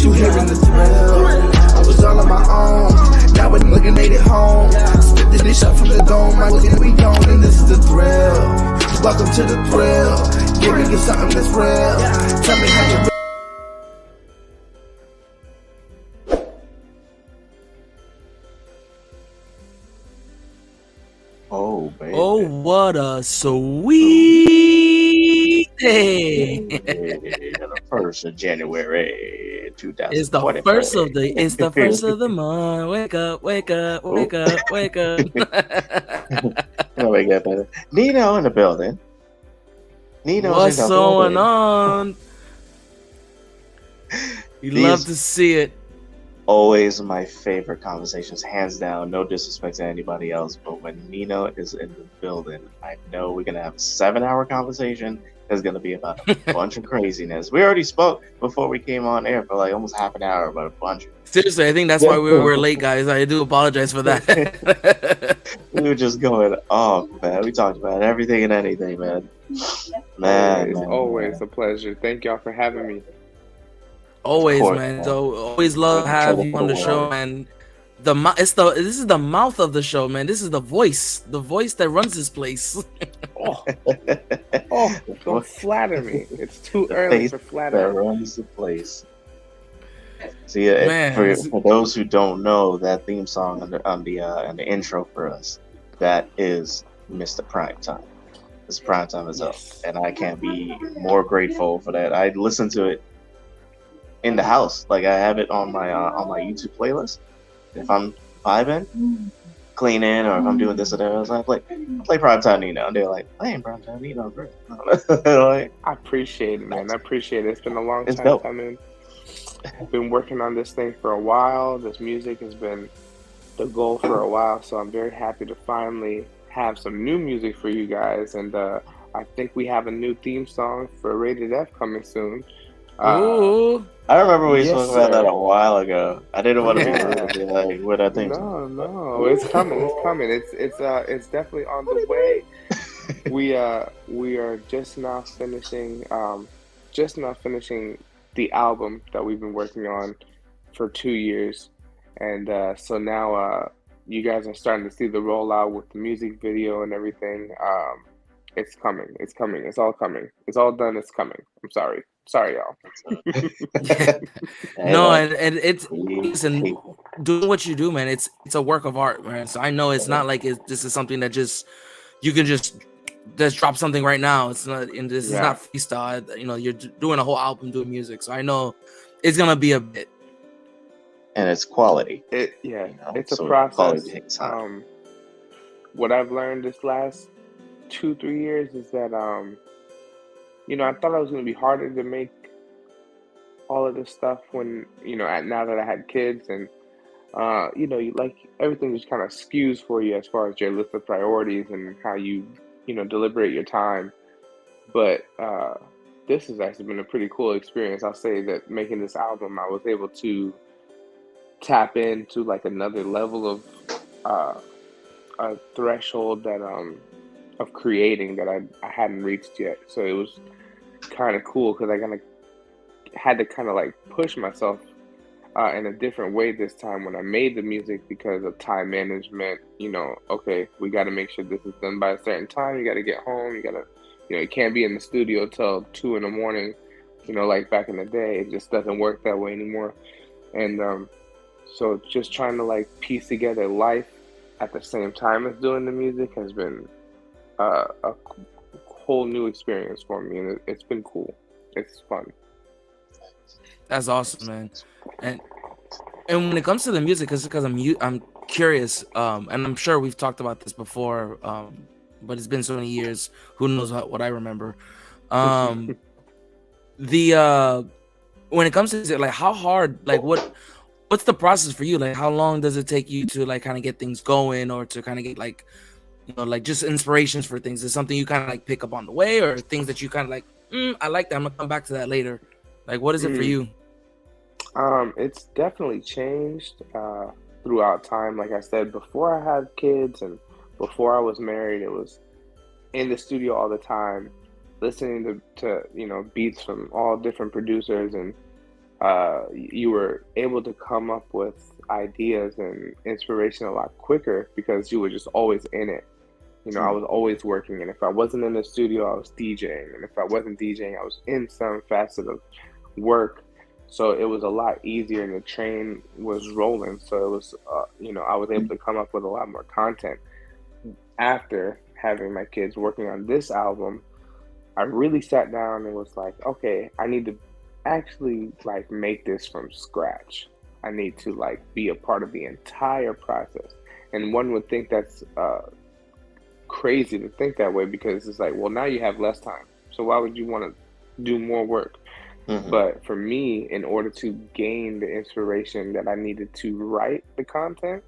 you hearing the thrill. I was all on my own, now we're looking made it home. Spit this bitch up from the dome, I look we gone, and this is the thrill. Welcome to the thrill, give me something that's real. Tell me how you Oh, baby. Oh, what a sweet day. The 1st of January 2020. It's the first of the month. Wake up, wake up, wake up, wake up. Wake up. Nino in the building. What's going on? You love to see it. Always my favorite conversations, hands down. No disrespect to anybody else, but when Nino is in the building, I know we're gonna have a 7-hour conversation. It's gonna be about a bunch of craziness. We already spoke before we came on air for like almost half an hour about a bunch. Seriously, I think that's why we were late, guys. I do apologize for that. We were just going off, man. We talked about everything and anything, man. Always a pleasure. Thank y'all for having me. Always, man. So always love to have you on the show, man. This is the mouth of the show, man. This is the voice that runs this place. Don't flatter me. It's too early for flattering. That runs the place. See, for those who don't know, that theme song on the intro for us, that is Mr. Primetime. This Primetime is up, and I can't be more grateful for that. I listen to it in the house, like I have it on my YouTube playlist. If I'm vibing, cleaning, or if I'm doing this or that, I was like, play PrimeTime Nino. And they're like, playing PrimeTime Nino, great. I appreciate it, man. I appreciate it. It's been a long time coming. I've been working on this thing for a while. This music has been the goal for a while, so I'm very happy to finally have some new music for you guys. And I think we have a new theme song for Rated F coming soon. Ooh. I remember we spoke about that a while ago. I didn't want to be like, what I think. No, it's coming. It's coming. It's definitely on the way. We are just now finishing the album that we've been working on for 2 years, and so now you guys are starting to see the rollout with the music video and everything. It's coming. It's coming. It's all coming. It's all done. It's coming. I'm sorry. Sorry, y'all. No, and it's listen, doing what you do, man. It's a work of art, man. So I know it's not like this is something that you can just drop something right now. It's not, and this is not freestyle. You know, you're doing a whole album, doing music. So I know it's gonna be a bit. And it's quality. It's a process. What I've learned this last 2-3 years is that I thought it was going to be harder to make all of this stuff when, now that I had kids, and, everything just kind of skews for you as far as your list of priorities and how you, deliberate your time. But this has actually been a pretty cool experience. I'll say that making this album, I was able to tap into like another level of a threshold that of creating that I hadn't reached yet. So it was kind of cool because I kind of had to kind of like push myself in a different way this time when I made the music because of time management. Okay, we got to make sure this is done by a certain time. You got to get home. You got to, you can't be in the studio till 2 a.m. Like back in the day. It just doesn't work that way anymore. And so just trying to like piece together life at the same time as doing the music has been a whole new experience for me, and it's been cool. It's fun. That's awesome, man. And when it comes to the music, because I'm curious, and I'm sure we've talked about this before, but it's been so many years. Who knows what I remember? When it comes to like how hard, like what's the process for you? Like how long does it take you to like kind of get things going, or to kind of get like like just inspirations for things? Is something you kind of like pick up on the way, or things that you kind of like, I like that, I'm gonna come back to that later? Like, what is it for you? It's definitely changed throughout time. Like I said, before I had kids and before I was married, it was in the studio all the time, listening to beats from all different producers, and you were able to come up with ideas and inspiration a lot quicker because you were just always in it. I was always working, and if I wasn't in the studio, I was DJing, and if I wasn't DJing, I was in some facet of work. So it was a lot easier, and the train was rolling. So it was, I was able to come up with a lot more content. After having my kids working on this album, I really sat down and was like, okay, I need to actually like make this from scratch. I need to like be a part of the entire process. And one would think that's crazy to think that way, because it's like, well, now you have less time, so why would you want to do more work? But for me, in order to gain the inspiration that I needed to write the content,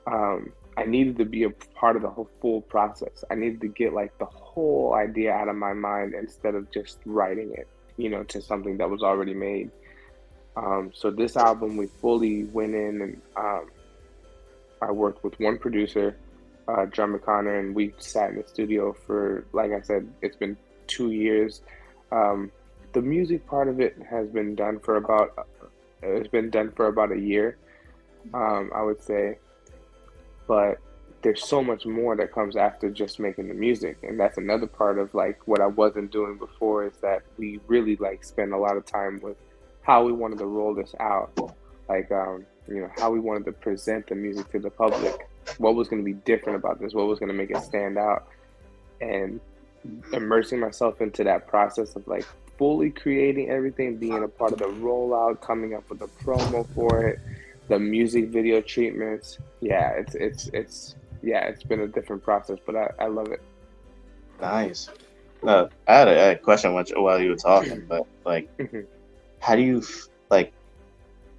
I needed to be a part of the whole full process. I needed to get like the whole idea out of my mind instead of just writing it, to something that was already made. So this album, we fully went in and I worked with one producer, John McConnor, and we sat in the studio for, like I said, it's been 2 years. The music part of it has been done for about a year, I would say. But there's so much more that comes after just making the music, and that's another part of like what I wasn't doing before, is that we really like spend a lot of time with how we wanted to roll this out, like how we wanted to present the music to the public, what was going to be different about this, what was going to make it stand out, and immersing myself into that process of like fully creating everything, being a part of the rollout, coming up with a promo for it, the music video treatments. Yeah, it's been a different process, but I love it. Nice. I had a question while you were talking, but like, how do you like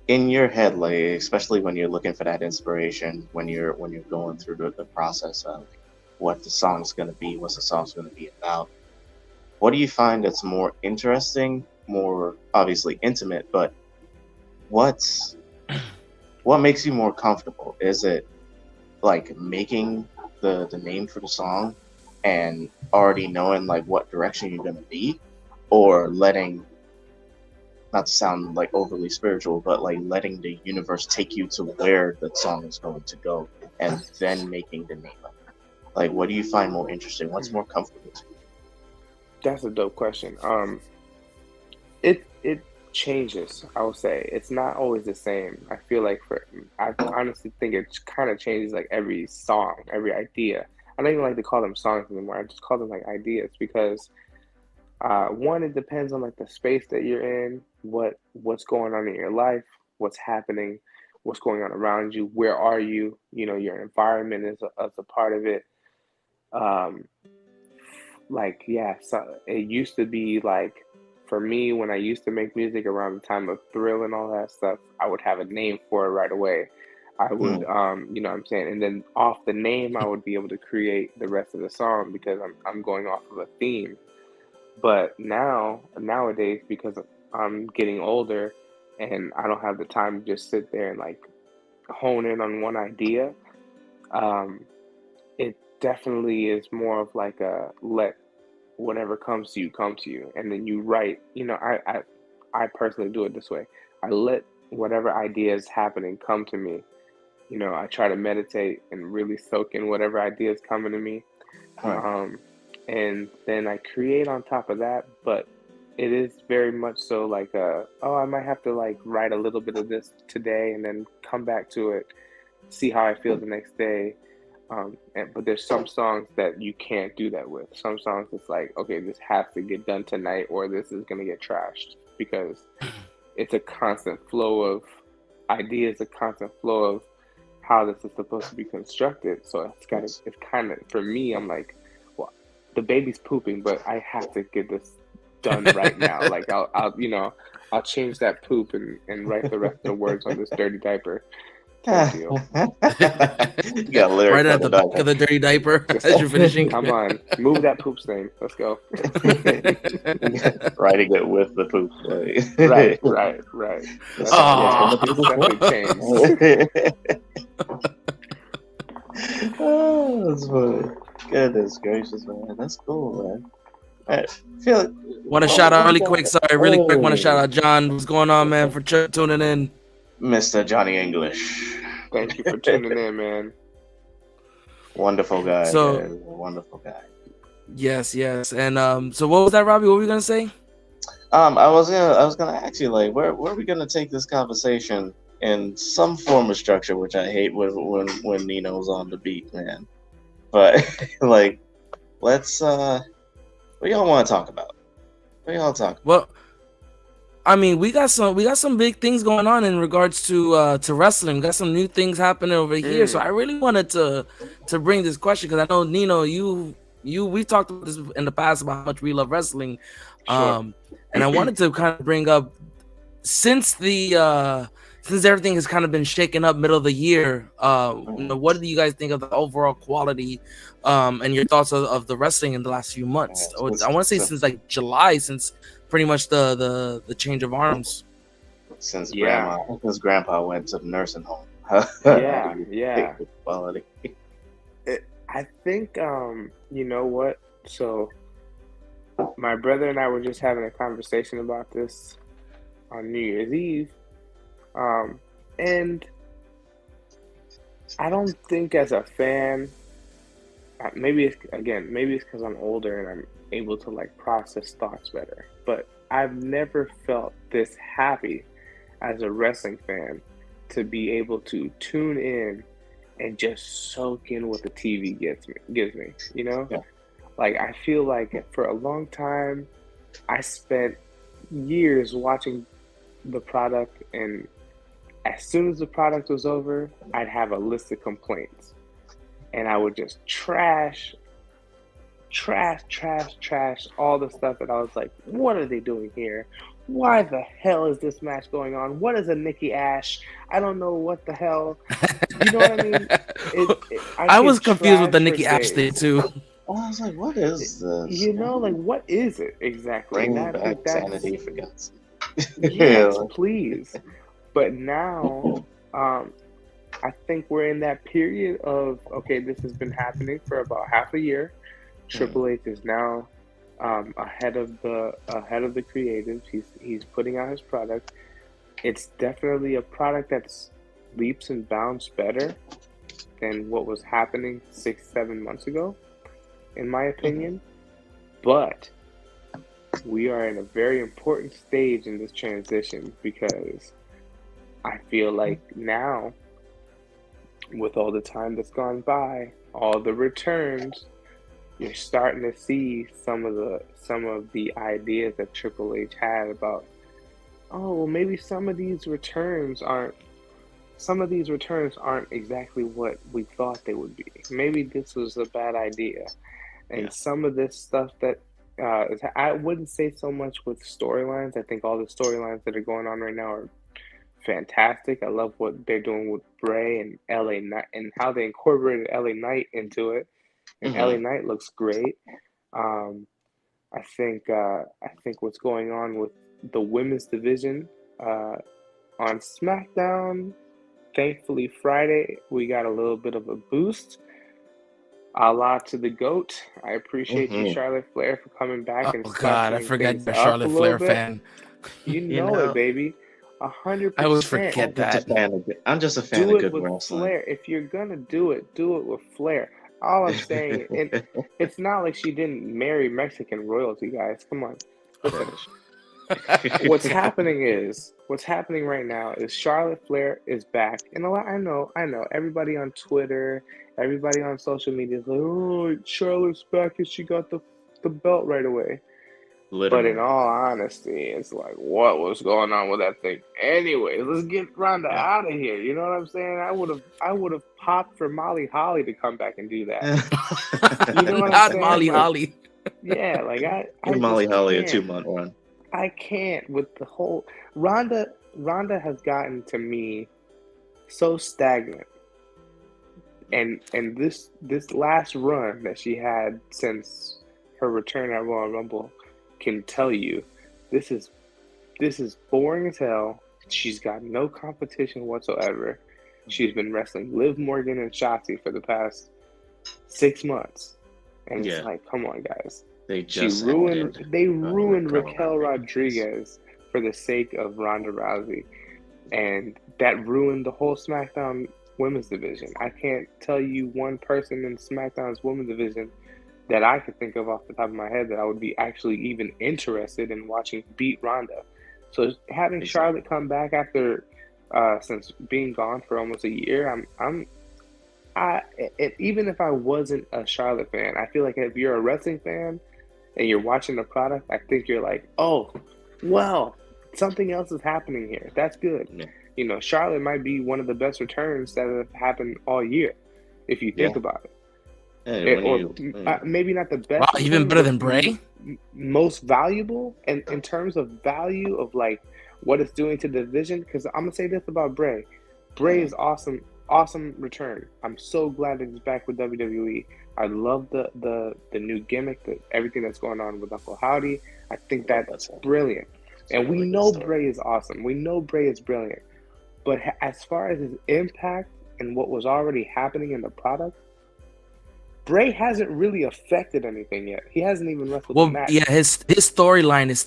in your head, like especially when you're looking for that inspiration, when you're going through the process of what the song's gonna be, what the song's gonna be about? What do you find that's more interesting, more obviously intimate, but what makes you more comfortable? Is it like making the name for the song and already knowing like what direction you're gonna be, or letting, not to sound like overly spiritual, but like letting the universe take you to where the song is going to go and then making the name of it? Like, what do you find more interesting? What's more comfortable to you? That's a dope question. It changes. I would say it's not always the same. I feel like I honestly think it kind of changes like every song, every idea. I don't even like to call them songs anymore. I just call them like ideas, because one, it depends on like the space that you're in, what's going on in your life, what's happening, what's going on around you, where are you, your environment is a part of it. So it used to be like, for me, when I used to make music around the time of Thrill and all that stuff, I would have a name for it right away. I would, you know what I'm saying? And then off the name, I would be able to create the rest of the song, because I'm going off of a theme. But nowadays, because I'm getting older and I don't have the time to just sit there and like hone in on one idea, it definitely is more of like a let whatever comes to you, and then you write. I personally do it this way. I let whatever idea is happening come to me. I try to meditate and really soak in whatever idea is coming to me. And then I create on top of that, but it is very much so like I might have to like write a little bit of this today and then come back to it, see how I feel the next day. But there's some songs that you can't do that with. Some songs it's like, okay, this has to get done tonight, or this is gonna get trashed, because it's a constant flow of ideas, a constant flow of how this is supposed to be constructed. So it's kind of, for me, I'm like, well, the baby's pooping, but I have to get this done right now. Like I'll change that poop and write the rest of the words on this dirty diaper. You got right at the back of the dirty diaper as you're finishing. Come on, move that poop stain. Let's go. Writing it with the poop. Right. Oh, that's funny. Goodness gracious, man. That's cool, man. I feel Want to shout out really quick. Sorry, really quick. Want to shout out John. What's going on, man? For tuning in, Mr. Johnny English. Thank you for tuning in, man. Wonderful guy. So, guys. Wonderful guy. yes. And so what was that, Robbie? What were you gonna say? I was gonna ask you, like, where are we gonna take this conversation in some form of structure, which I hate when Nino's on the beat, man. But like, let's what y'all want to talk about? What y'all talk about? Well, I mean, we got some big things going on in regards to wrestling. We got some new things happening over here. So I really wanted to bring this question because I know, Nino, we talked about this in the past about how much we love wrestling. Sure. And I wanted to kind of bring up, since everything has kind of been shaken up middle of the year, what do you guys think of the overall quality and your thoughts of the wrestling in the last few months? I want to say since like July, since pretty much the change of arms. Since Grandpa went to the nursing home. Yeah. Quality. I think you know what? So my brother and I were just having a conversation about this on New Year's Eve. And I don't think as a fan, maybe it's because I'm older and I'm able to like process thoughts better, but I've never felt this happy as a wrestling fan to be able to tune in and just soak in what the TV gives me, you know? Yeah. Like, I feel like for a long time, I spent years watching the product, and as soon as the product was over, I'd have a list of complaints. And I would just trash all the stuff that I was like, what are they doing here? Why the hell is this match going on? What is a Nikki Ash? I don't know what the hell. You know what I mean? I was confused with the Nikki Ash thing too. I was like, what is this? You know, like, what is it exactly? Bring back sanity for God's sake. Yes, please. But now, I think we're in that period of, okay, this has been happening for about half a year. Triple H is now ahead of the creatives. He's putting out his product. It's definitely a product that's leaps and bounds better than what was happening 6-7 months ago, in my opinion. But we are in a very important stage in this transition, because I feel like now, with all the time that's gone by, all the returns, you're starting to see some of the ideas that Triple H had about, oh, well, maybe some of these returns aren't exactly what we thought they would be. Maybe this was a bad idea. And some of this stuff that I wouldn't say so much with storylines. I think all the storylines that are going on right now are fantastic. I love what they're doing with Bray and LA Knight, and how they incorporated LA Knight into it. And LA Knight looks great. I think what's going on with the women's division on SmackDown, thankfully Friday we got a little bit of a boost. A lot to the GOAT. I appreciate you, Charlotte Flair, for coming back and God, I forgot you're a Charlotte Flair fan. You know it, baby. 100%. I always forget that. I'm just a fan of good wrestling. Flair. If you're gonna do it with flair. All I'm saying, and it's not like she didn't marry Mexican royalty, guys. Come on, listen. What's happening right now is Charlotte Flair is back, and I know. Everybody on Twitter, everybody on social media is like, "Oh, Charlotte's back, and she got the belt right away." Literally. But in all honesty, it's like, what was going on with that thing? Anyway, let's get Ronda out of here. You know what I'm saying? I would have popped for Molly Holly to come back and do that. You know what I'm saying? Molly Holly. Yeah, like I Molly Holly a 2-month run. I can't with the whole Ronda has gotten to me so stagnant. And this last run that she had since her return at Royal Rumble can tell you this is boring as hell. She's got no competition whatsoever. She's been wrestling Liv Morgan and Shotzi for the past 6 months, and it's like, come on, guys, They ruined Raquel Rodriguez for the sake of Ronda Rousey, and that ruined the whole SmackDown women's division. I can't tell you one person in SmackDown's women's division that I could think of off the top of my head that I would be actually even interested in watching beat Ronda. So having Charlotte come back after since being gone for almost a year, even if I wasn't a Charlotte fan, I feel like if you're a wrestling fan and you're watching the product, I think you're like, oh, well, something else is happening here. That's good. Yeah. You know, Charlotte might be one of the best returns that have happened all year, if you think about it. Maybe not the best. Wow, even better than Bray? Most valuable, and in terms of value of like what it's doing to the division. Because I'm gonna say this about Bray. Bray is awesome return. I'm so glad that he's back with WWE. I love the new gimmick, everything that's going on with Uncle Howdy. I think that's brilliant. And we know Bray is awesome. We know Bray is brilliant. But as far as his impact and what was already happening in the product, Bray hasn't really affected anything yet. He hasn't even wrestled a match. Yeah, his storyline is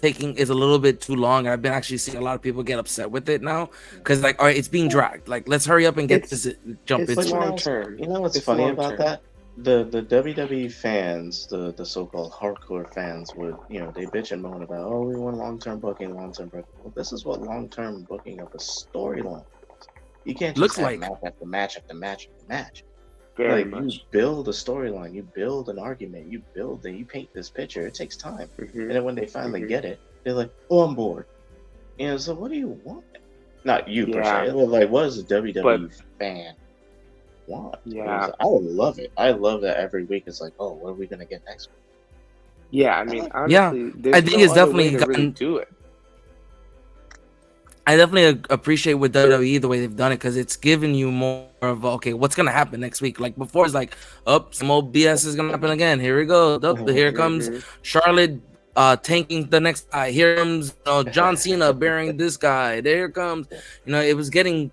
a little bit too long. I've been actually seeing a lot of people get upset with it now because like, all right, it's being dragged. Like, let's hurry up and get this jump into long term. You know what's funny about that? The WWE fans, the so-called hardcore fans would, they bitch and moan about, oh, we want long-term booking. Well, this is what long-term booking of a storyline is. You can't just have match after match after match after match. You build a storyline, you build an argument, you paint this picture. It takes time, and then when they finally get it, they're like, "Oh, I'm bored." So what do you want? Not you per se. Like, what does a WWE fan want? Yeah, I would love it. I love that every week. It's like, oh, what are we gonna get next week? Yeah, I mean, honestly, I think it's definitely really do it. I definitely appreciate with WWE the way they've done it because it's giving you more of okay, what's gonna happen next week? Like before, it's like, some old BS is gonna happen again. Here we go. Here comes Charlotte tanking the next guy. Here comes John Cena burying this guy. There comes, it was getting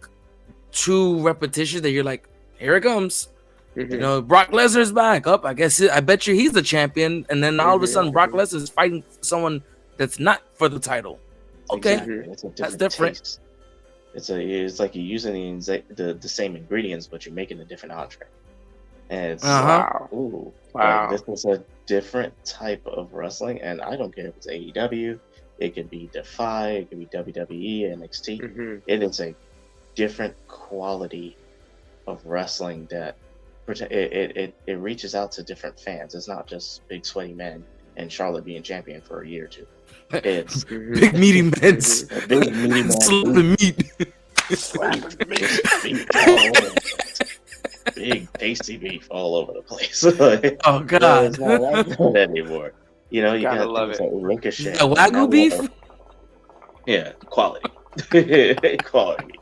too repetitious that you're like, here it comes. Brock Lesnar's back up. I bet you he's the champion, and then all of a sudden Brock Lesnar's fighting someone that's not for the title. Okay, that's different. It's like you're using the same ingredients, but you're making a different entree. And it's wow. Like, this is a different type of wrestling, and I don't care if it's AEW, it could be Defy, it could be WWE, NXT. It is a different quality of wrestling that it reaches out to different fans. It's not just big sweaty men and Charlotte being champion for a year or two. It's big meaty men. Big meaty men. Slapping meat. Big tasty beef all over the place. Oh God! It's not like that anymore. You gotta love it. Like Ricochet. A Wagyu beef. Yeah, quality. Quality.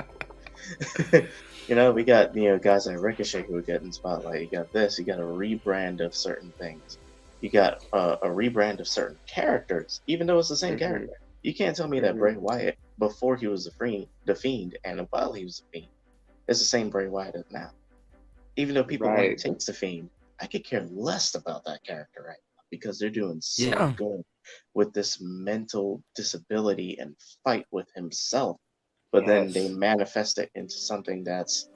We got guys like Ricochet who are getting spotlight. You got this. You got a rebrand of certain things. You got a rebrand of certain characters, even though it's the same character. You can't tell me that Bray Wyatt, before he was the Fiend, and while he was the Fiend, it's the same Bray Wyatt as now. Even though people want to take the Fiend, I could care less about that character right now because they're doing so good with this mental disability and fight with himself. But then they manifest it into something that's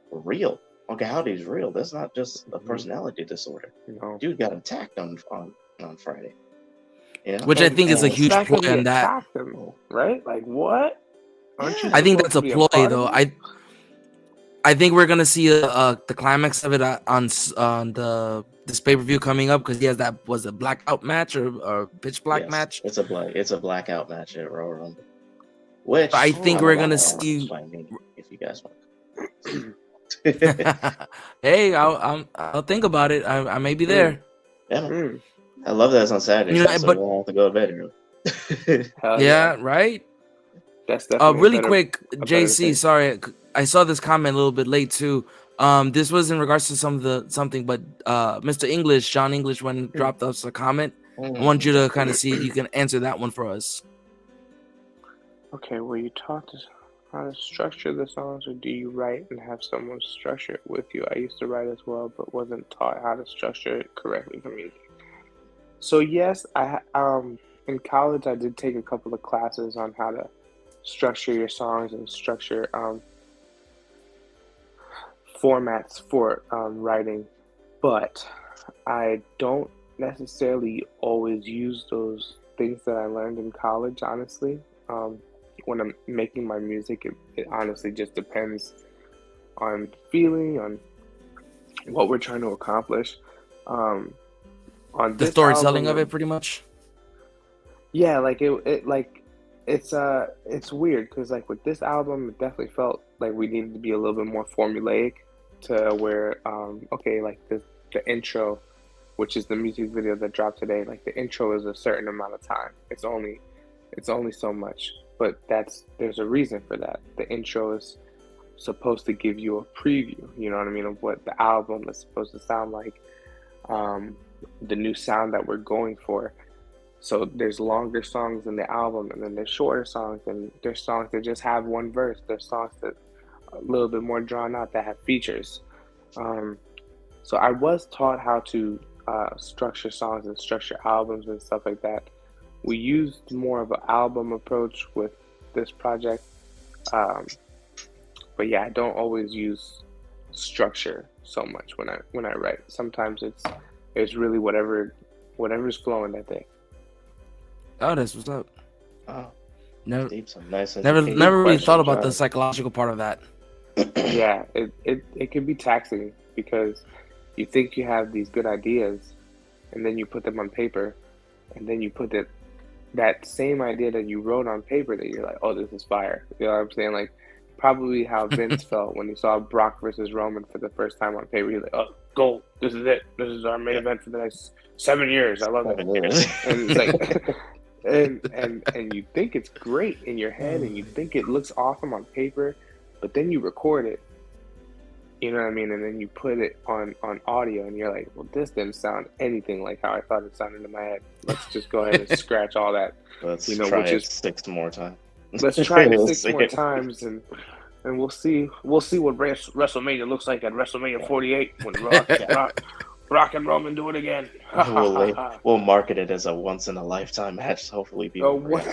real. Okay, Howdy's real. That's not just a personality disorder. No. Dude got attacked on Friday. Which I think is a huge ploy on that. Right? Like what? I think that's a ploy, though. I think we're gonna see the climax of it on this pay-per-view coming up because he has was a blackout match or pitch black match. It's a blackout match at Royal Rumble. Which I think we're gonna see. If you guys want. Hey, I'll think about it. I may be there. Yeah, I love that it's on Saturday. So we won't have to go to bed early. Yeah, right. That's definitely really quick, JC. Sorry, I saw this comment a little bit late too. This was in regards to something, but Mr. English, John English, when dropped us a comment. I want you to kind of see if you can answer that one for us. Okay, were you taught how to structure the songs, or do you write and have someone structure it with you? I used to write as well, but wasn't taught how to structure it correctly for music. So yes, in college I did take a couple of classes on how to structure your songs and structure formats for writing, but I don't necessarily always use those things that I learned in college, honestly. Um, when I'm making my music, it honestly just depends on feeling, on what we're trying to accomplish. Um, on The this storytelling album, of it, pretty much. yeah, like it's weird because like with this album, it definitely felt like we needed to be a little bit more formulaic to where okay, like the intro, which is the music video that dropped today, like the intro is a certain amount of time. It's only so much, but there's a reason for that. The intro is supposed to give you a preview, you know what I mean, of what the album is supposed to sound like, um, the new sound that we're going for. So there's longer songs in the album, and then there's shorter songs, and there's songs that just have one verse. There's songs that are a little bit more drawn out that have features. Um, so I was taught how to structure songs and structure albums and stuff like that. We used more of an album approach with this project, um, but yeah, I don't always use structure so much when I write. Sometimes it's really whatever's flowing that day. Oh, that's what's up. Oh, Never, deep, some nice never, education. never really question, thought about the John. psychological part of that. Yeah, it can be taxing because you think you have these good ideas, and then you put them on paper, and then you put that same idea that you wrote on paper that you're like, oh, this is fire. You know what I'm saying? Like probably how Vince felt when he saw Brock versus Roman for the first time on paper. He's like, oh, gold. This is it. This is our main Yeah. event for the next 7 years. I love it. 7 years. And it's like, and you think it's great in your head, and you think it looks awesome on paper, but then you record it. You know what I mean? And then you put it on audio, and you're like, well, this didn't sound anything like how I thought it sounded in my head. Let's just go ahead and scratch all that. Let's You know, try which it is 6 more times. let's try it We'll 6 see more it. times, and we'll see what WrestleMania looks like at WrestleMania 48 when Brock and Roman do it again. We'll market it as a once in a lifetime match. Hopefully, people. Oh, what?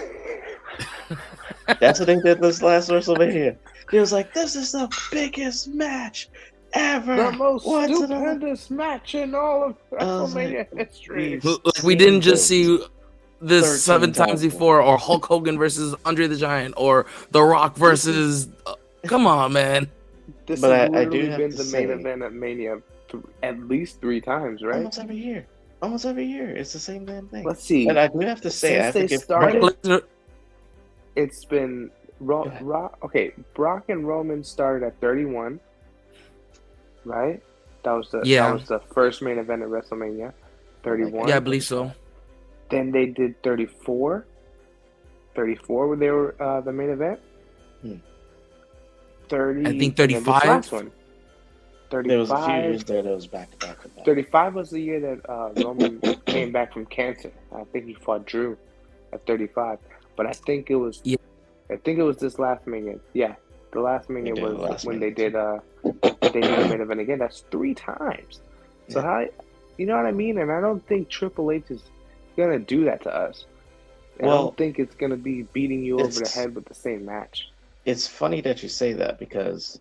That's what they did this last WrestleMania. He was like, "This is the biggest match ever. The most Once in a stupendous match in all of WrestleMania history. Like we didn't just seen see this 13 7 times times before, or Hulk Hogan versus Andre the Giant, or The Rock versus. Come on, man. This But has I do literally have been to the say- main event at Mania at least 3 times, right? Almost every year. Almost every year. It's the same damn thing. Let's see. And I do have to say, I have Since to they give started- credit. It's been okay. Brock and Roman started at 31, right? That was the first main event at WrestleMania. 31. Yeah, I believe so. Then they did 34. 34 when they were the main event. 30. I think and then this 35. last one. 35. There was a few years there that was back to back to back. 35 was the year that Roman came back from cancer. I think he fought Drew at 35. But I think it was this last Mania. Yeah, the last Mania was when they did the main event again. That's 3 times. So how, you know what I mean? And I don't think Triple H is gonna do that to us. I don't think it's gonna be beating you over the head with the same match. It's funny that you say that, because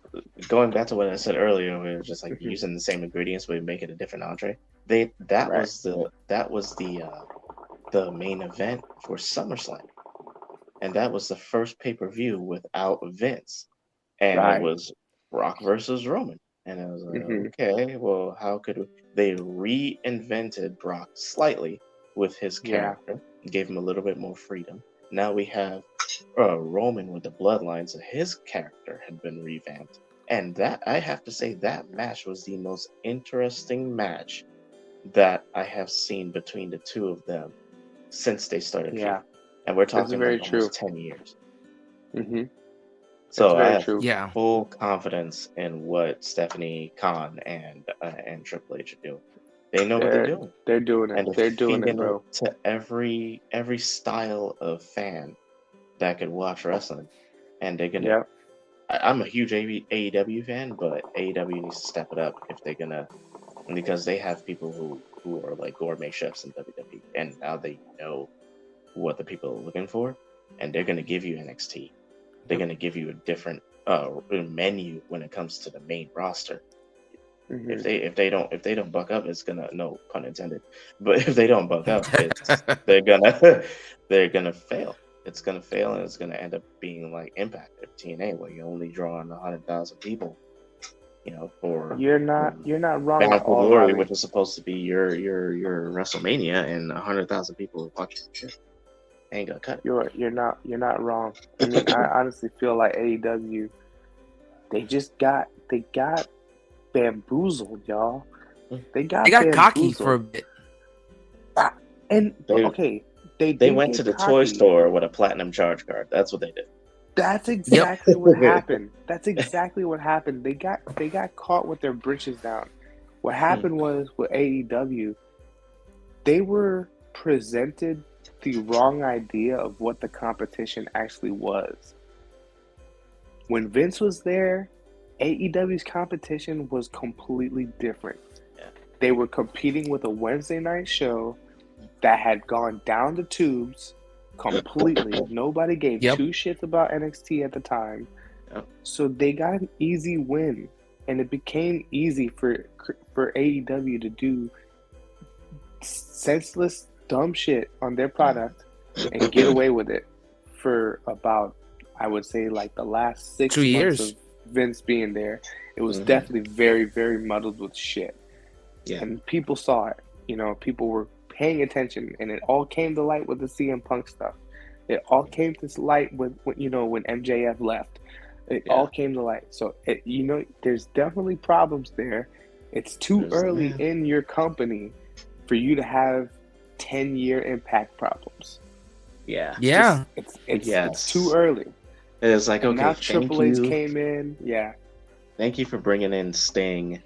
going back to what I said earlier, we were just like using the same ingredients but we make it a different entree. That was the main event for SummerSlam, and that was the first pay-per-view without Vince, and it was Brock versus Roman, and I was like, okay, well, how could they reinvented Brock slightly with his character, gave him a little bit more freedom. Now we have Roman with the bloodlines, so his character had been revamped. And that, I have to say, that match was the most interesting match that I have seen between the two of them since they started. Yeah. And we're talking very like true. almost 10 years. Mm-hmm. So I very have true. full confidence in what Stephanie Khan and Triple H are doing. They know what they're doing. They're doing it. And They're doing it, bro. To every style of fan that could watch wrestling, and they're gonna. Yep. I'm a huge AEW fan, but AEW needs to step it up if they're gonna, because they have people who who are like gourmet chefs in WWE, and now they know what the people are looking for, and they're gonna give you NXT. They're gonna give you a different menu when it comes to the main roster. Mm-hmm. If they don't buck up, it's gonna, no pun intended, but if they don't buck up, they're gonna they're gonna fail. It's gonna fail, and it's gonna end up being like Impact at TNA, where you're only drawing 100,000 people, for You're not wrong Bound at for all, Glory, Robbie. which is supposed to be your WrestleMania, and 100,000 people watching shit. Ain't gonna cut it. You're not wrong. I mean, I honestly feel like AEW, they got bamboozled, y'all. They got cocky for a bit. And They went to the toy store with a platinum charge card. That's what they did. That's exactly what happened. That's exactly what happened. They got caught with their britches down. What happened was with AEW, they were presented the wrong idea of what the competition actually was. When Vince was there, AEW's competition was completely different. Yeah. They were competing with a Wednesday night show that had gone down the tubes completely. Nobody gave two shits about NXT at the time. Yep. So they got an easy win, and it became easy for AEW to do senseless, dumb shit on their product and get away with it for about, I would say, like the last 6 2 months years of Vince being there. It was definitely very, very muddled with shit. Yeah. And people saw it. People were paying attention, and it all came to light with the CM Punk stuff. It all came to light when MJF left. It all came to light. So there's definitely problems there. It's too early in your company for you to have 10-year Impact problems. Yeah. Yeah. It's too early. It's like, and okay, now Triple H came in. Yeah. Thank you for bringing in Sting.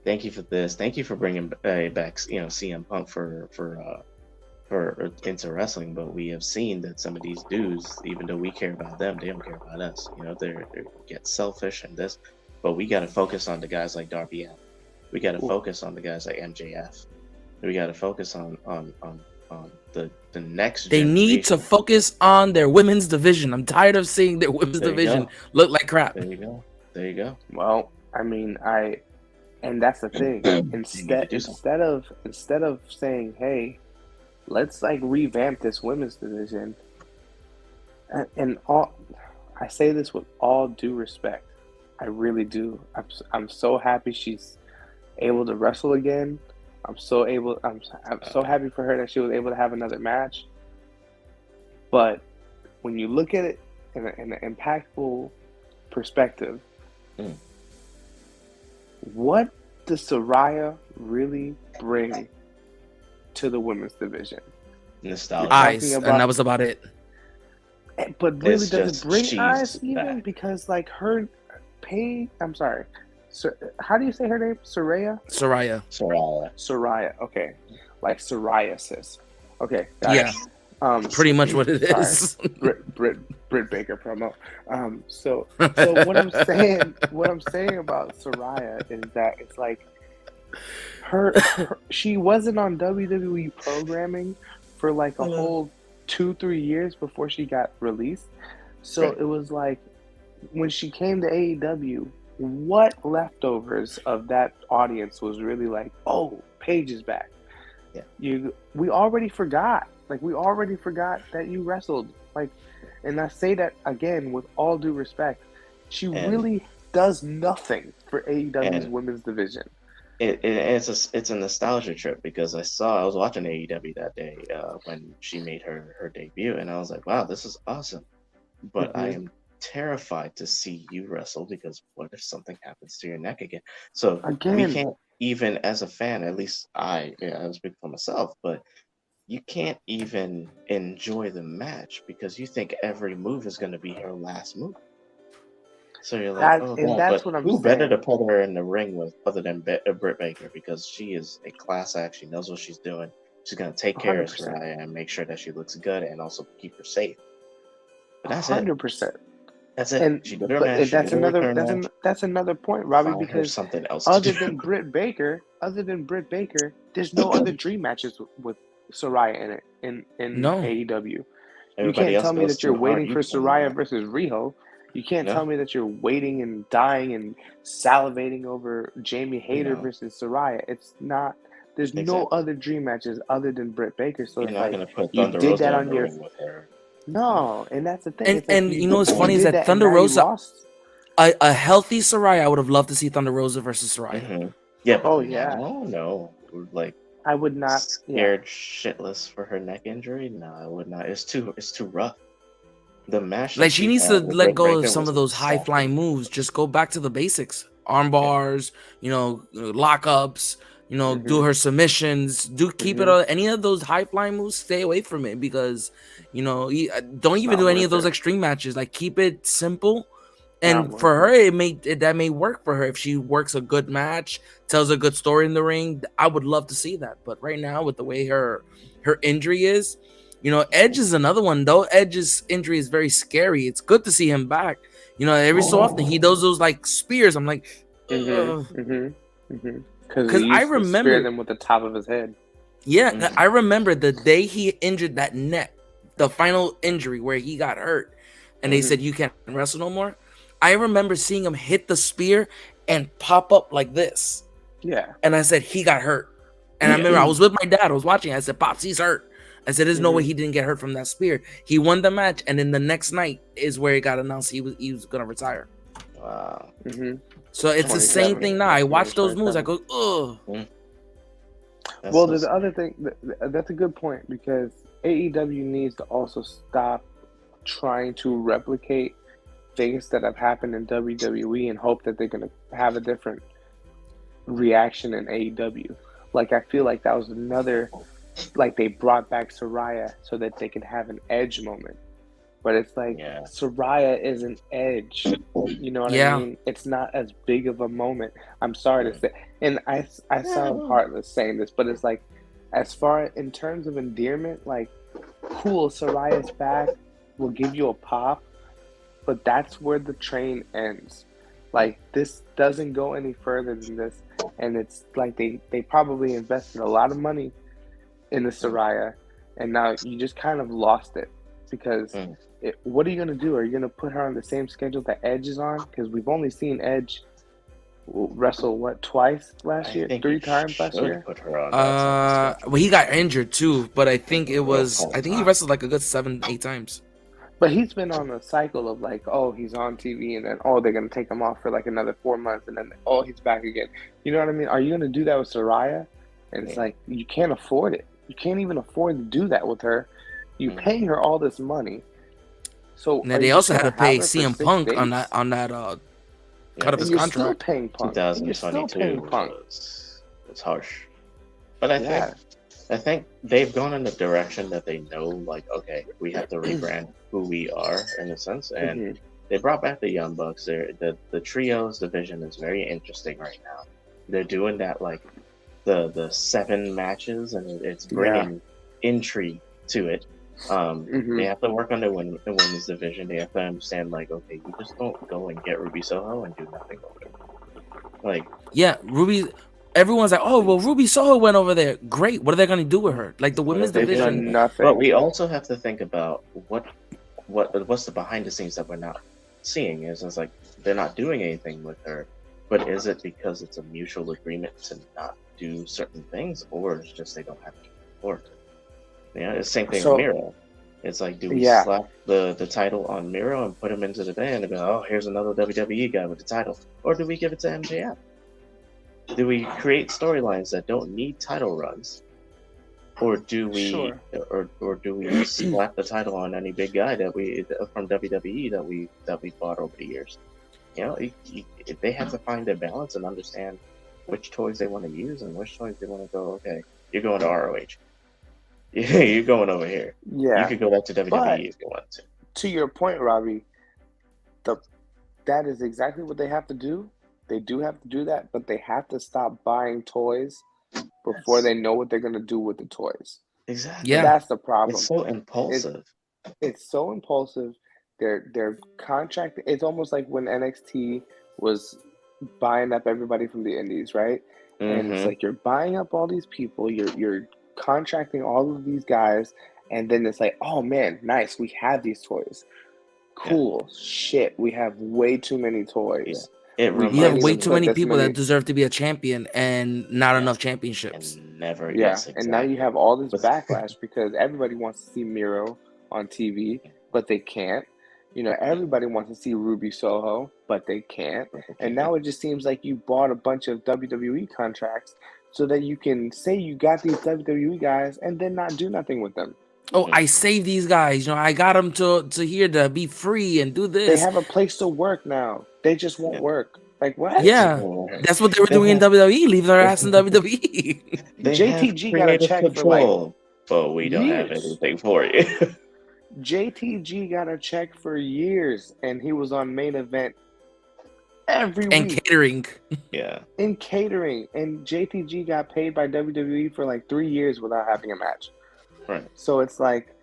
Thank you for this. Thank you for bringing back, CM Punk for into wrestling. But we have seen that some of these dudes, even though we care about them, they don't care about us. They get selfish and this. But we got to focus on the guys like Darby Allin. We got to focus on the guys like MJF. We got to focus on the next. They need to focus on their women's division. I'm tired of seeing their women's division look like crap. There you go. Well, I mean, and that's the thing. Instead of saying, "Hey, let's like revamp this women's division," and all, I say this with all due respect, I really do. I'm so happy she's able to wrestle again. I'm so happy for her that she was able to have another match. But when you look at it in an impactful perspective, what does Saraya really bring to the women's division? Nostalgia. Eyes, and that was about it. But really, does it bring eyes even? Because like her pay, I'm sorry. How do you say her name? Saraya. Okay, like psoriasis. Okay. Yeah. Pretty much what it is. Britt Baker promo. So what I'm saying about Saraya is that it's like her she wasn't on WWE programming for like a whole 2-3 years before she got released. So it was like when she came to AEW, what leftovers of that audience was really like, oh, Paige is back. Yeah. We already forgot. Like, we already forgot that you wrestled. Like, and I say that again with all due respect. She really does nothing for AEW's women's division. It's a nostalgia trip because I was watching AEW that day when she made her debut, and I was like, wow, this is awesome. But I am terrified to see you wrestle because what if something happens to your neck again? So we can't even, as a fan, at least I speak for myself, but you can't even enjoy the match because you think every move is going to be her last move. So you're like, that's what I'm saying. Who better to put her in the ring with other than Britt Baker, because she is a class act. She knows what she's doing. She's going to take care of Saraya and make sure that she looks good and also keep her safe. But that's 100%. That's it. And she did her match. That's another point, Robbie, because something else other than Britt Baker, there's no other dream matches with Soraya in it in No. AEW. You Everybody can't else tell me goes that you're too hard waiting for equally, Soraya man. versus Riho. You can't No. tell me that you're waiting and dying and salivating over Jamie Hayter No. versus Soraya. It's not. There's no Exactly. other dream matches other than Britt Baker. So You're it's not like gonna put you Thunder did Rosa that in on the your ring with her. no, and that's the thing. It's like And you know what's you funny is did that and Thunder now you Rosa, lost. a healthy Soraya, I would have loved to see Thunder Rosa versus Soraya. Mm-hmm. Yeah, but Oh yeah, no, like I would not. Yeah, scared shitless for her neck injury. No, I would not. It's too rough. The match that Like she needs to had with let Britt go of Baker some was of those high flying exhausting. moves. Just go back to the basics: arm bars, lockups. Do her submissions. Keep it. Any of those high flying moves, stay away from it because, don't it's even not do any worth of those it. extreme matches. Like keep it simple. Not And worth for her, it. that may work for her if she works a good match, tells a good story in the ring. I would love to see that. But right now, with the way her injury is, Edge is another one though. Edge's injury is very scary. It's good to see him back. Every so often he does those like spears. I'm like, Because he because I used to spear remember, them with the top of his head. yeah, I remember the day he injured that neck, the final injury where he got hurt, and they said you can't wrestle no more. I remember seeing him hit the spear and pop up like this. Yeah. And I said, he got hurt. And I remember I was with my dad. I was watching. I said, Pops, he's hurt. I said, there's no way he didn't get hurt from that spear. He won the match. And then the next night is where it got announced he was going to retire. Wow. So it's the same thing now. I watch those moves. I go, ugh. Well, there's the other thing. That's a good point because AEW needs to also stop trying to replicate things that have happened in WWE and hope that they're going to have a different reaction in AEW. Like, I feel like that was another, like they brought back Soraya so that they could have an Edge moment. But it's like, Soraya is an Edge. You know what I mean? It's not as big of a moment. I'm sorry to say. And I sound heartless saying this, but it's like, as far in terms of endearment, like, cool, Soraya's back. We'll give you a pop. But that's where the train ends. Like, this doesn't go any further than this. And it's like they probably invested a lot of money in the Soraya. And now you just kind of lost it. Because what are you going to do? Are you going to put her on the same schedule that Edge is on? Because we've only seen Edge wrestle, twice last year? 3 times last year? Put her on well, he got injured too. But I think he wrestled like a good 7-8 times. But he's been on a cycle of like, oh, he's on TV, and then, oh, they're going to take him off for like another 4 months, and then, oh, he's back again. You know what I mean? Are you going to do that with Soraya? And it's like, you can't afford it. You can't even afford to do that with her. You're paying her all this money. So now they also had to pay CM Punk on that cut of his contract. Still paying Punk. 2022 it's harsh. But I think they've gone in the direction that they know, like, okay, we have to rebrand who we are in a sense, and they brought back the Young Bucks. The trios division is very interesting right now. They're doing that like the 7 matches, and it's bringing intrigue to it. They have to work on the women's division. They have to understand, like, okay, you just don't go and get Ruby Soho and do nothing over it. Like, yeah, Ruby. Everyone's like, oh, well, Ruby Soho went over there. Great. What are they going to do with her? Like the women's division. Nothing. But we also have to think about what's the behind the scenes that we're not seeing. Is it's like they're not doing anything with her, but is it because it's a mutual agreement to not do certain things, or it's just they don't have to support it? Yeah, it's the same thing with Miro. It's like, do we slap the title on Miro and put him into the band and go, oh, here's another WWE guy with the title, or do we give it to MJF? Do we create storylines that don't need title runs, or do we, or do we slap the title on any big guy that we from WWE that we bought over the years? You know, they have to find their balance and understand which toys they want to use and which toys they want to go. Okay, you're going to ROH. You're going over here. Yeah, you could go back to WWE if you want to. To your point, Robbie, that is exactly what they have to do. They do have to do that, but they have to stop buying toys before they know what they're going to do with the toys. Exactly. Yeah, that's the problem. It's so impulsive. It's so impulsive. Their contract. It's almost like when NXT was buying up everybody from the Indies, right? And it's like you're buying up all these people, you're contracting all of these guys, and then it's like, oh man, nice, we have these toys. Cool. Shit, we have way too many toys. You have way too many people that deserve to be a champion and not enough championships. And never and now you have all this backlash because everybody wants to see Miro on TV, but they can't. Everybody wants to see Ruby Soho, but they can't. And now it just seems like you bought a bunch of WWE contracts so that you can say you got these WWE guys and then not do nothing with them. Oh, I saved these guys. I got them to here to be free and do this. They have a place to work now. They just won't work. Like what? Yeah, that's what they were doing in WWE. Leave their ass in WWE. JTG got a check for but we don't have anything for you. JTG got a check for years, and he was on main event every week. And catering. Yeah. In catering. And JTG got paid by WWE for like 3 years without having a match. Right. So it's like,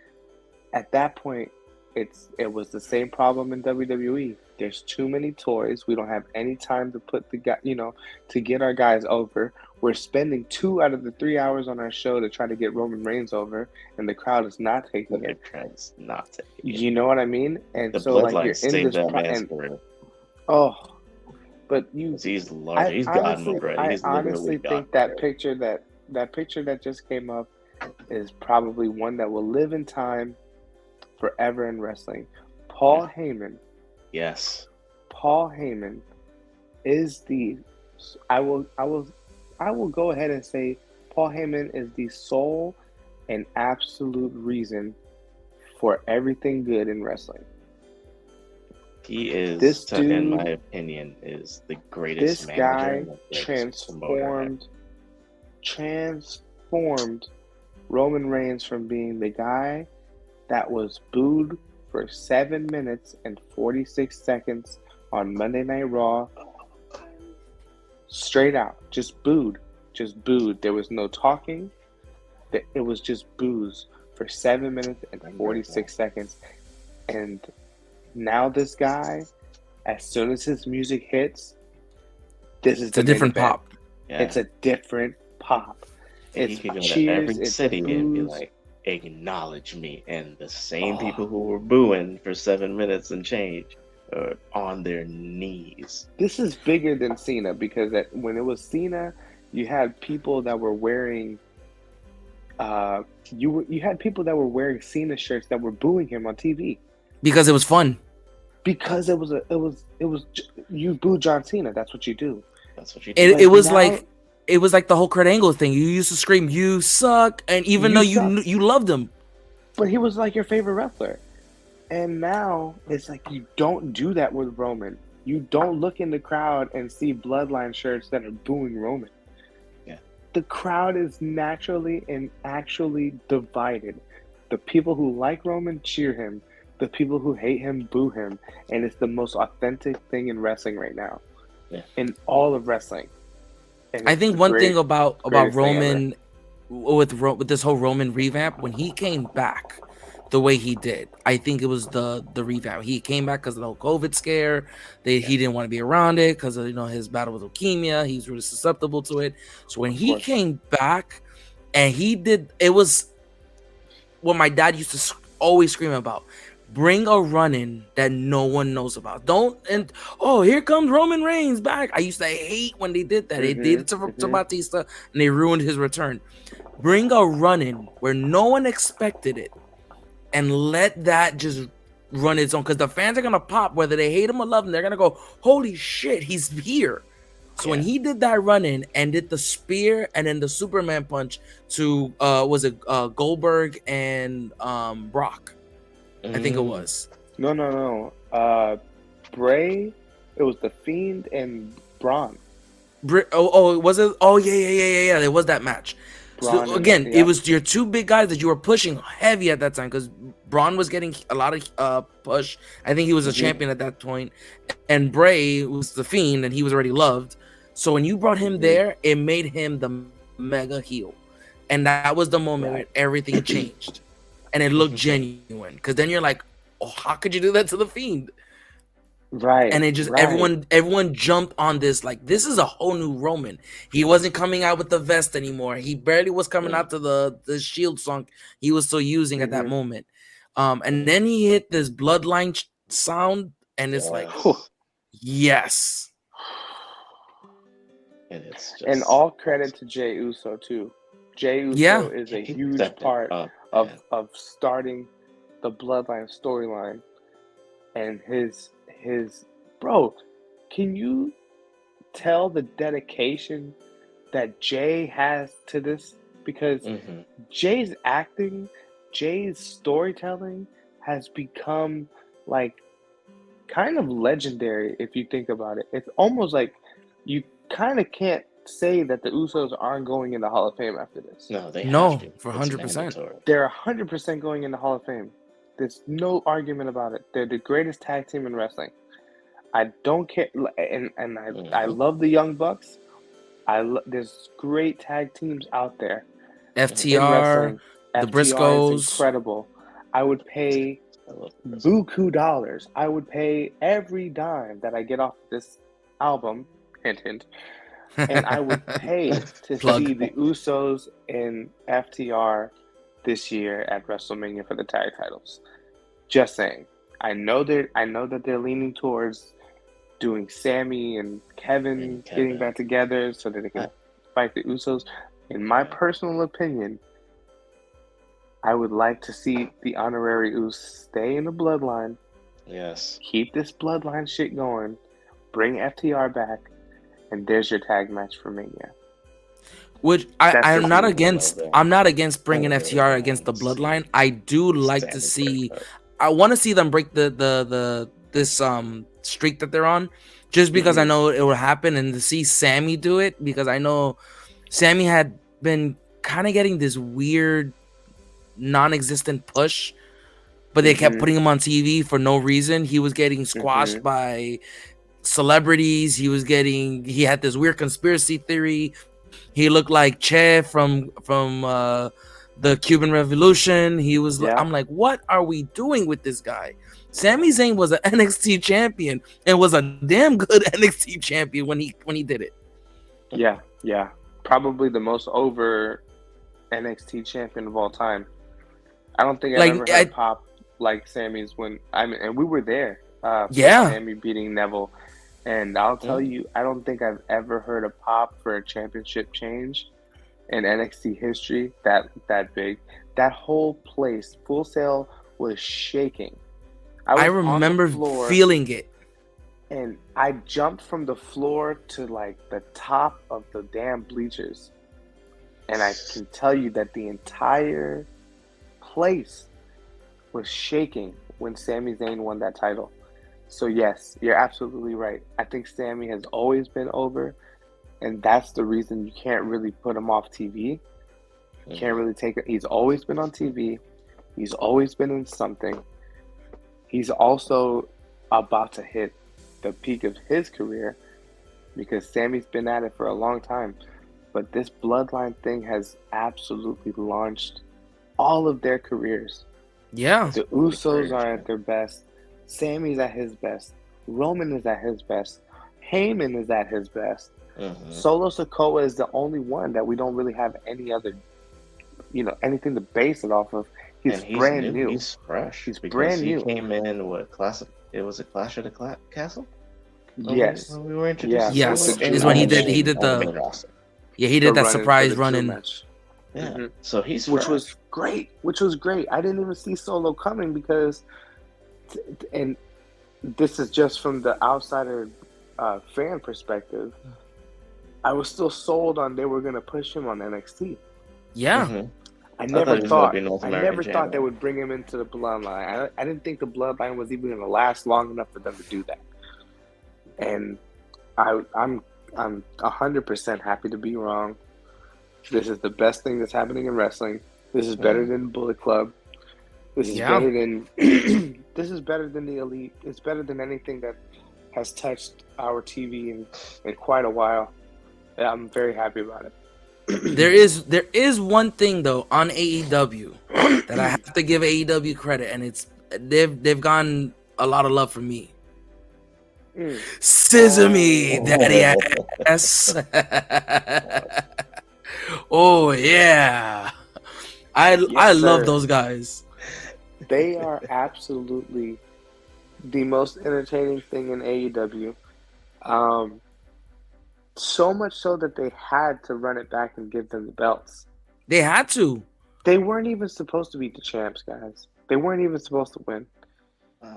at that point, it was the same problem in WWE. There's too many toys. We don't have any time to put the guy, to get our guys over. We're spending 2 out of the 3 hours on our show to try to get Roman Reigns over, and the crowd is not taking it. You know what I mean? And the so like you're in this but he's large. He's gotten over it. I honestly think that picture that just came up is probably one that will live in time forever in wrestling. Paul Heyman. Yes. Paul Heyman is I will go ahead and say Paul Heyman is the sole and absolute reason for everything good in wrestling. He is, this dude, in my opinion, is the greatest manager. This guy transformed Roman Reigns from being the guy that was booed for 7 minutes and 46 seconds on Monday Night Raw. Straight out, just booed. There was no talking. It was just boos for 7 minutes and 46 seconds. And now this guy, as soon as his music hits, it's a different pop. Yeah. It's a different pop. He can go to every city and be like, acknowledge me. And the same people who were booing for 7 minutes and change are on their knees. This is bigger than Cena because when it was Cena, you had people that were wearing you had people that were wearing Cena shirts that were booing him on TV because it was fun. Because it was you boo John Cena. That's what you do. It was like the whole Kurt Angle thing. You used to scream, "You suck," and even though you loved him, but he was like your favorite wrestler. And now it's like you don't do that with Roman. You don't look in the crowd and see Bloodline shirts that are booing Roman. Yeah, the crowd is naturally and actually divided. The people who like Roman cheer him. The people who hate him boo him, and it's the most authentic thing in wrestling right now. Yeah. In all of wrestling. I think one thing about Roman with this whole Roman revamp, when he came back the way he did, I think it was the revamp. He came back because of the whole COVID scare. He didn't want to be around it because of his battle with leukemia. He's really susceptible to it. So when he came back and he did, it was what my dad used to always scream about. Bring a run-in that no one knows about. Here comes Roman Reigns back. I used to hate when they did that. They did it to Batista, and they ruined his return. Bring a run-in where no one expected it, and let that just run its own. Because the fans are going to pop, whether they hate him or love him. They're going to go, holy shit, he's here. So when he did that run-in and did the spear and then the Superman punch to, Goldberg and Brock? I think it was. No. Bray. It was the Fiend and Braun. Was it? Oh yeah. It was that match. So again, it was your two big guys that you were pushing heavy at that time because Braun was getting a lot of push. I think he was a champion at that point, and Bray was the Fiend, and he was already loved. So when you brought him there, it made him the mega heel, and that was the moment where everything changed. And it looked genuine because then you're like, oh, how could you do that to the Fiend? Right. And it just Right. everyone jumped on this like this is a whole new Roman. He wasn't coming out with the vest anymore. He barely was coming out to the Shield song he was still using at that moment. And then he hit this bloodline sound, and it's like, yes. And it's just, and all credit to Jey Uso too. Jey Uso is a huge part of starting the bloodline storyline, and his bro. Can you tell the dedication that Jey has to this? Because Jey's acting, Jey's storytelling has become like kind of legendary if you think about it. It's almost like you kind of can't say that the Usos aren't going in the Hall of Fame after this. No, they have to. For 100%. They're 100% going in the Hall of Fame. There's no argument about it. They're the greatest tag team in wrestling. I don't care, and I love the Young Bucks. There's great tag teams out there. FTR, the Briscoes, is incredible. I would pay buku dollars. I would pay every dime that I get off this album. Hint, hint. And I would pay to see the Usos and FTR this year at WrestleMania for the tag titles. Just saying. I know that they're leaning towards doing Sammy and Kevin getting back together so that they can fight the Usos. In my personal opinion, I would like to see the honorary Us stay in the bloodline. Yes. Keep this bloodline shit going. Bring FTR back. And there's your tag match for Mania. Which I'm not against. I'm not against bringing FTR against the bloodline. I do like to see. I want to see them break this streak that they're on, just because I know it will happen, and to see Sammy do it, because I know Sammy had been kind of getting this weird, non-existent push, but they kept putting him on TV for no reason. He was getting squashed by celebrities. He had this weird conspiracy theory. He looked like Che from the Cuban Revolution. He was I'm like, what are we doing with this guy? Sami Zayn was an NXT champion and was a damn good NXT champion when he did it. Yeah. Probably the most over NXT champion of all time. I don't think I've ever heard pop like Sammy's and we were there. Sammy beating Neville. And I'll tell you, I don't think I've ever heard a pop for a championship change in NXT history that big. That whole place, Full Sail, was shaking. I remember feeling it. And I jumped from the floor to like the top of the damn bleachers. And I can tell you that the entire place was shaking when Sami Zayn won that title. So yes, you're absolutely right. I think Sammy has always been over, and that's the reason you can't really put him off TV. You can't really take it. He's always been on TV. He's always been in something. He's also about to hit the peak of his career because Sammy's been at it for a long time. But this bloodline thing has absolutely launched all of their careers. Yeah. The Usos are at their best. Sammy's at his best. Roman is at his best. Heyman is at his best. Solo Sikoa is the only one that we don't really have any other, anything to base it off of. He's brand new. He's fresh. He's brand new. He came in classic? It was a Clash of the Castle. Yes. When we were introduced. Yes. Is when he did the. Yeah, he did that surprise run-in. Yeah. So he's which was great. I didn't even see Solo coming because. And this is just from the outsider fan perspective. I was still sold on they were going to push him on NXT. Yeah. I never thought they would bring him into the bloodline. I didn't think the bloodline was even going to last long enough for them to do that. And I'm 100% happy to be wrong. This is the best thing that's happening in wrestling. This is better than Bullet Club. This is better than this is better than the Elite. It's better than anything that has touched our TV in quite a while. I'm very happy about it. There is one thing though on AEW that I have to give AEW credit, and they've gotten a lot of love from me. Scissor me, daddy ass. Oh yeah, I love those guys. They are absolutely the most entertaining thing in AEW. So much so that they had to run it back and give them the belts. They had to. They weren't even supposed to be the champs, guys. They weren't even supposed to win.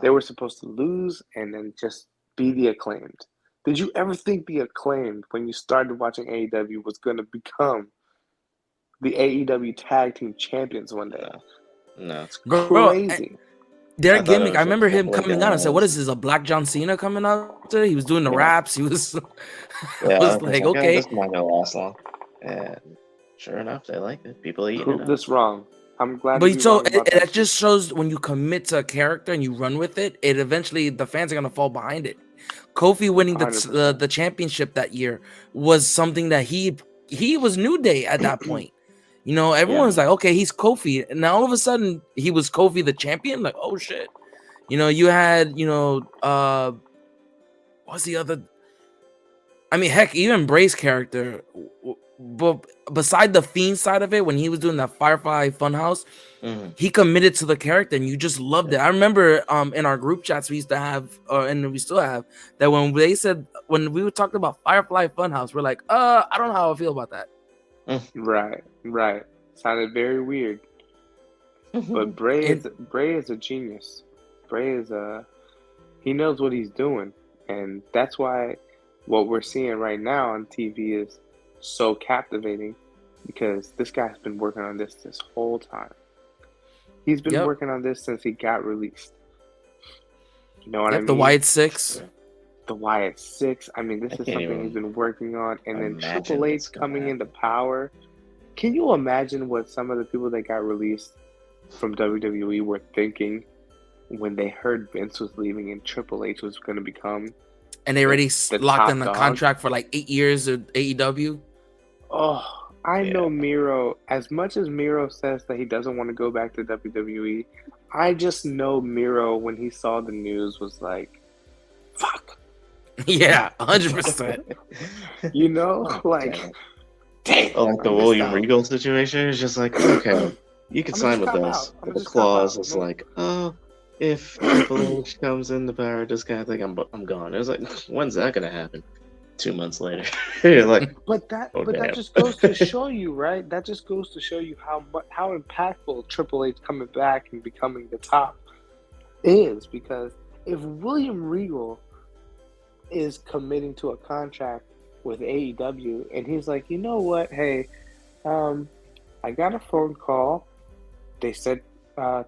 They were supposed to lose and then just be the Acclaimed. Did you ever think the Acclaimed, when you started watching AEW, was going to become the AEW Tag Team Champions one day? No, it's crazy. Their gimmick, I remember him coming out and said, "What is this? A Black John Cena coming out today?" He was doing the raps. He was, I was like, okay, this might not last long. And sure enough, they like it. People eat it. Prove this wrong. I'm glad. But so it just shows when you commit to a character and you run with it, it eventually the fans are gonna fall behind it. Kofi winning the championship that year was something that he was New Day at that point. You know, everyone's like, okay, he's Kofi. And now all of a sudden he was Kofi the champion. Like, oh shit. You know, you had, what's the other? I mean, heck, even Bray's character, but beside the Fiend side of it, when he was doing that Firefly Funhouse, he committed to the character and you just loved it. I remember in our group chats we used to have, and we still have, that when we were talking about Firefly Funhouse, we're like, I don't know how I feel about that. Right. Sounded very weird. But Bray is a genius. Bray is he knows what he's doing, and that's why what we're seeing right now on TV is so captivating, because this guy's been working on this whole time. He's been working on this since he got released. You know what I mean? The Wyatt Six. The Wyatt Six. I mean, this is something he's been working on. And then Triple H coming into power. Can you imagine what some of the people that got released from WWE were thinking when they heard Vince was leaving and Triple H was going to become? And they already locked in a contract for like 8 years of AEW. Oh, I know Miro. As much as Miro says that he doesn't want to go back to WWE, I just know Miro, when he saw the news, was like, fuck. Yeah, 100%. You know, like, damn. Like the William Regal situation is just like, okay, you can sign with us. The clause is like, oh, if Triple H comes in the power, this kind of thing, I'm gone. It was like, when's that gonna happen? 2 months later. You're like, that just goes to show you, right? That just goes to show you how impactful Triple H coming back and becoming the top is. Because if William Regal is committing to a contract with AEW and he's like, you know what, hey, I got a phone call. They said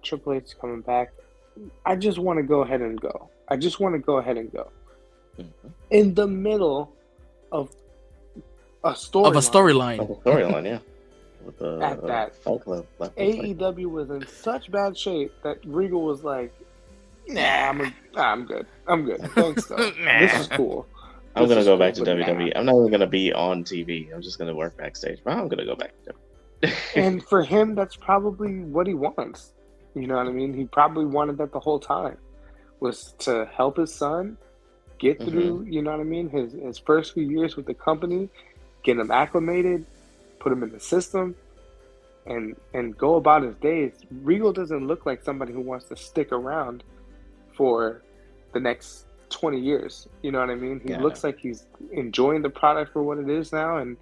Triple H is coming back. I just want to go ahead and go. In the middle of a storyline. Yeah. With the, at that, AEW was in such bad shape that Regal was like, nah, I'm good. Thanks, though. This is cool. I'm going to go back to WWE. I'm not even going to be on TV. I'm just going to work backstage. But I'm going to go back to WWE. And for him, that's probably what he wants. You know what I mean? He probably wanted that the whole time, was to help his son get through, you know what I mean, his first few years with the company, get him acclimated, put him in the system, and go about his days. Regal doesn't look like somebody who wants to stick around for the next 20 years. You know what I mean? He looks like he's enjoying the product for what it is now, and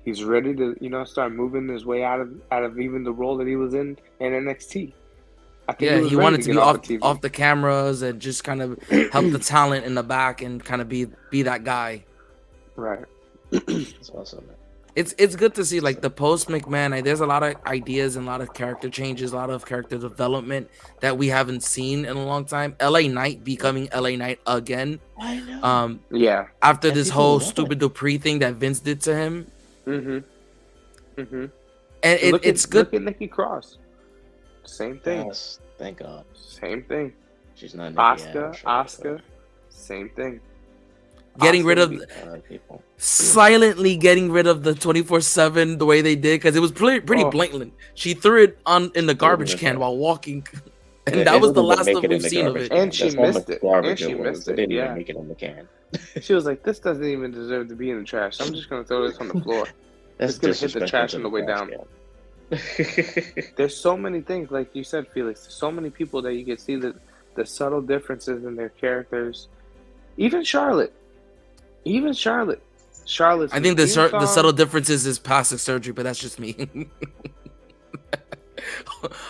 he's ready to, start moving his way out of even the role that he was in NXT. I think he wanted to be off the cameras and just kind of help the talent in the back and kind of be that guy. Right. That's awesome, man. It's good to see, like, the post McMahon. There's a lot of ideas and a lot of character changes, a lot of character development that we haven't seen in a long time. LA Knight becoming LA Knight again. I know. After this whole stupid Dupree thing that Vince did to him. And it's good. Look at Nikki Cross. Same thing. Yes, thank God. Same thing. She's not Asuka. Same thing. Getting rid of silently getting rid of the 24/7 the way they did, because it was pretty blatant. She threw it in the garbage can while walking. And that was the didn't even last make of it in we've the seen of garbage it. can. And she That's how much missed it. garbage And she it missed was. It it. didn't Yeah. even make it in the can. She was like, "This doesn't even deserve to be in the trash. I'm just gonna throw this on the floor. That's It's gonna hit the disrespectful trash to on the the way trash down." can. There's so many things, like you said, Felix. There's so many people that you can see the subtle differences in their characters. Even Charlotte. Charlotte's I think the theme the song. subtle differences is plastic surgery, but that's just me.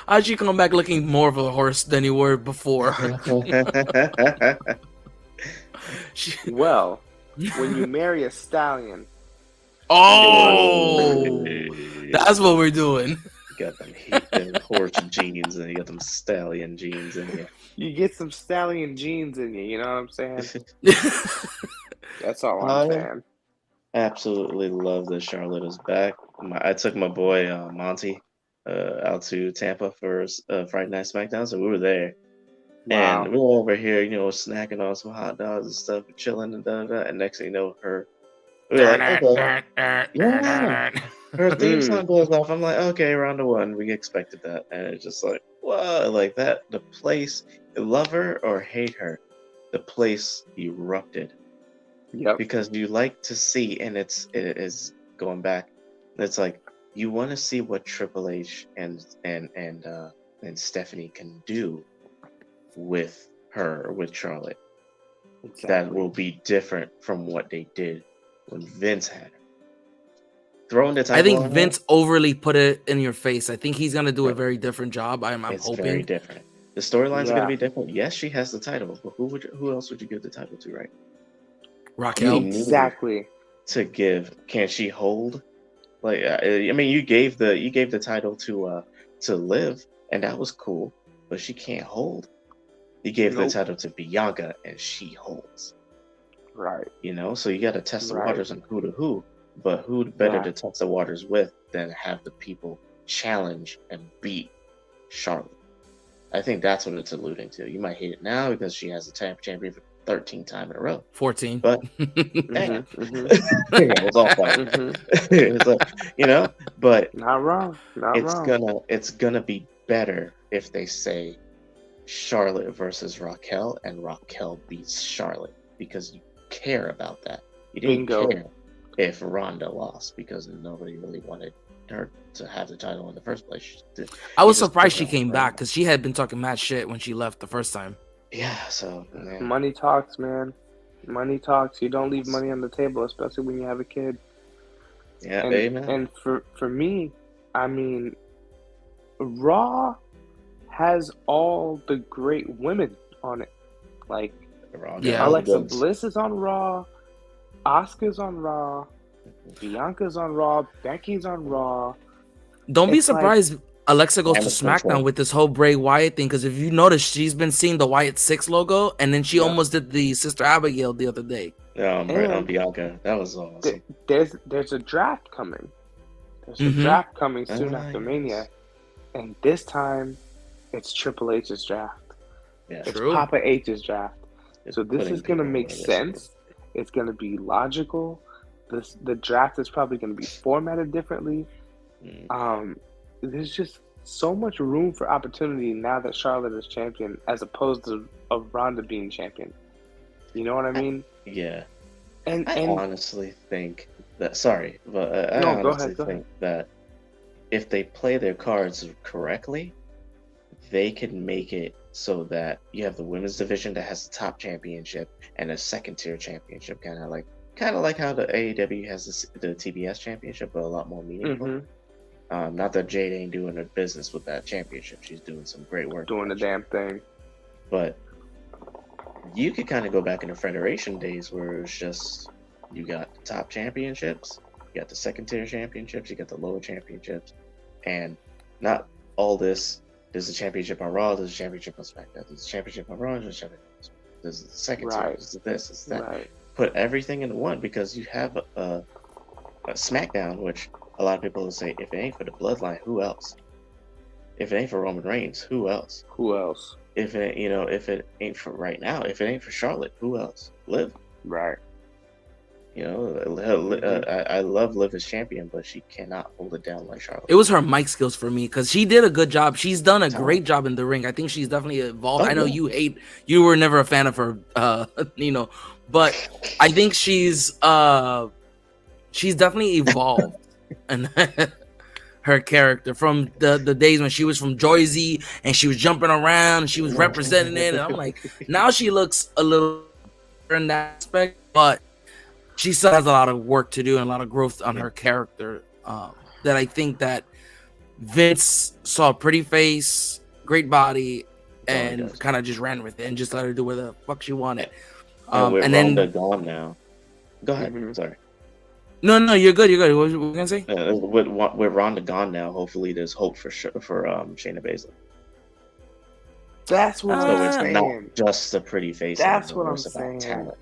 How'd you come back looking more of a horse than you were before? Well, when you marry a stallion, Oh, that's what we're doing. You got them horse genes and you got them stallion genes in you. you get some stallion genes in you. You know what I'm saying? That's all I'm saying. Absolutely love that Charlotte is back. I took my boy Monty out to Tampa for Friday Night SmackDown, so we were there. Wow. And we were over here, snacking on some hot dogs and stuff, chilling and da. And next thing you know, we were like, okay, yeah. Her theme song goes off. I'm like, okay, round of one. We expected that, and it's just like, whoa, like that. The place, love her or hate her, the place erupted. Yep. Because you like to see, and it is going back. It's like you want to see what Triple H and Stephanie can do with her, with Charlotte. Exactly. That will be different from what they did when Vince had her. Throwing the title I think on Vince her, overly put it in your face. I think he's gonna do a very different job. I'm it's hoping. very different. The storylines are going to be different. Yes, she has the title, but who else would you give the title to, right? Raquel. Exactly. To give, can she hold? Like, I mean, you gave the title to Liv, and that was cool, but she can't hold. You gave the title to Bianca, and she holds. Right. So you got to test the waters on who, but who better to test the waters with than have the people challenge and beat Charlotte? I think that's what it's alluding to. You might hate it now because she has the champion for 13 times in a row. 14. But it was all fine. It's like, but not wrong. It's gonna be better if they say Charlotte versus Raquel and Raquel beats Charlotte, because you care about that. You didn't care if Ronda lost because nobody really wanted her to have the title in the first place. I was surprised she came back because she had been talking mad shit when she left the first time. Yeah, so money talks, man. Money talks. You don't leave money on the table, especially when you have a kid. Yeah, amen. And for me, I mean, Raw has all the great women on it. Like, Alexa Bliss is on Raw, Asuka's on Raw, Bianca's on Raw, Becky's on Raw. Don't be surprised Alexa goes to SmackDown with this whole Bray Wyatt thing, because if you notice, she's been seeing the Wyatt 6 logo, and then she almost did the Sister Abigail the other day. Yeah, right on Bianca. That was awesome. There's a draft coming. There's a draft coming soon after Mania, and this time it's Triple H's draft. Yeah, it's Papa H's draft. So this is gonna make sense. It's gonna be logical. The draft is probably gonna be formatted differently. There's just so much room for opportunity now that Charlotte is champion, as opposed to Ronda being champion. You know what I mean? Yeah. And I honestly think that. Sorry, but I honestly think that if they play their cards correctly, they can make it so that you have the women's division that has the top championship and a second tier championship, kind of like how the AEW has the TBS championship, but a lot more meaningful. Not that Jade ain't doing her business with that championship; she's doing some great work, doing the damn thing. But you could kind of go back in the Federation days where it's just you got the top championships, you got the second tier championships, you got the lower championships, and not all this. There's a championship on Raw, there's a championship on SmackDown, there's a championship on Raw, there's a second tier, there's this, there's that. Right. Put everything into one, because you have a SmackDown, which a lot of people will say, if it ain't for the bloodline, who else? If it ain't for Roman Reigns, who else? Who else? If it ain't for right now, if it ain't for Charlotte, who else? Liv. Right. You know, I love Liv as champion, but she cannot hold it down like Charlotte. It was her mic skills for me because she did a good job. She's done a great job in the ring. I think she's definitely evolved. I know you were never a fan of her, Nino, but I think she's definitely evolved and her character from the days when she was from Jersey and she was jumping around and she was representing it. And I'm like, now she looks a little in that aspect, but she still has a lot of work to do and a lot of growth on her character. That I think that Vince saw a pretty face, great body, and kind of just ran with it and just let her do what the fuck she wanted. With and Ronda then gone now. Go ahead. Sorry. No, you're good. You're good. What were you gonna say? With Ronda gone now, hopefully there's hope for Shayna Baszler. That's what I'm saying. Not just a pretty face. That's what I'm saying. Talent.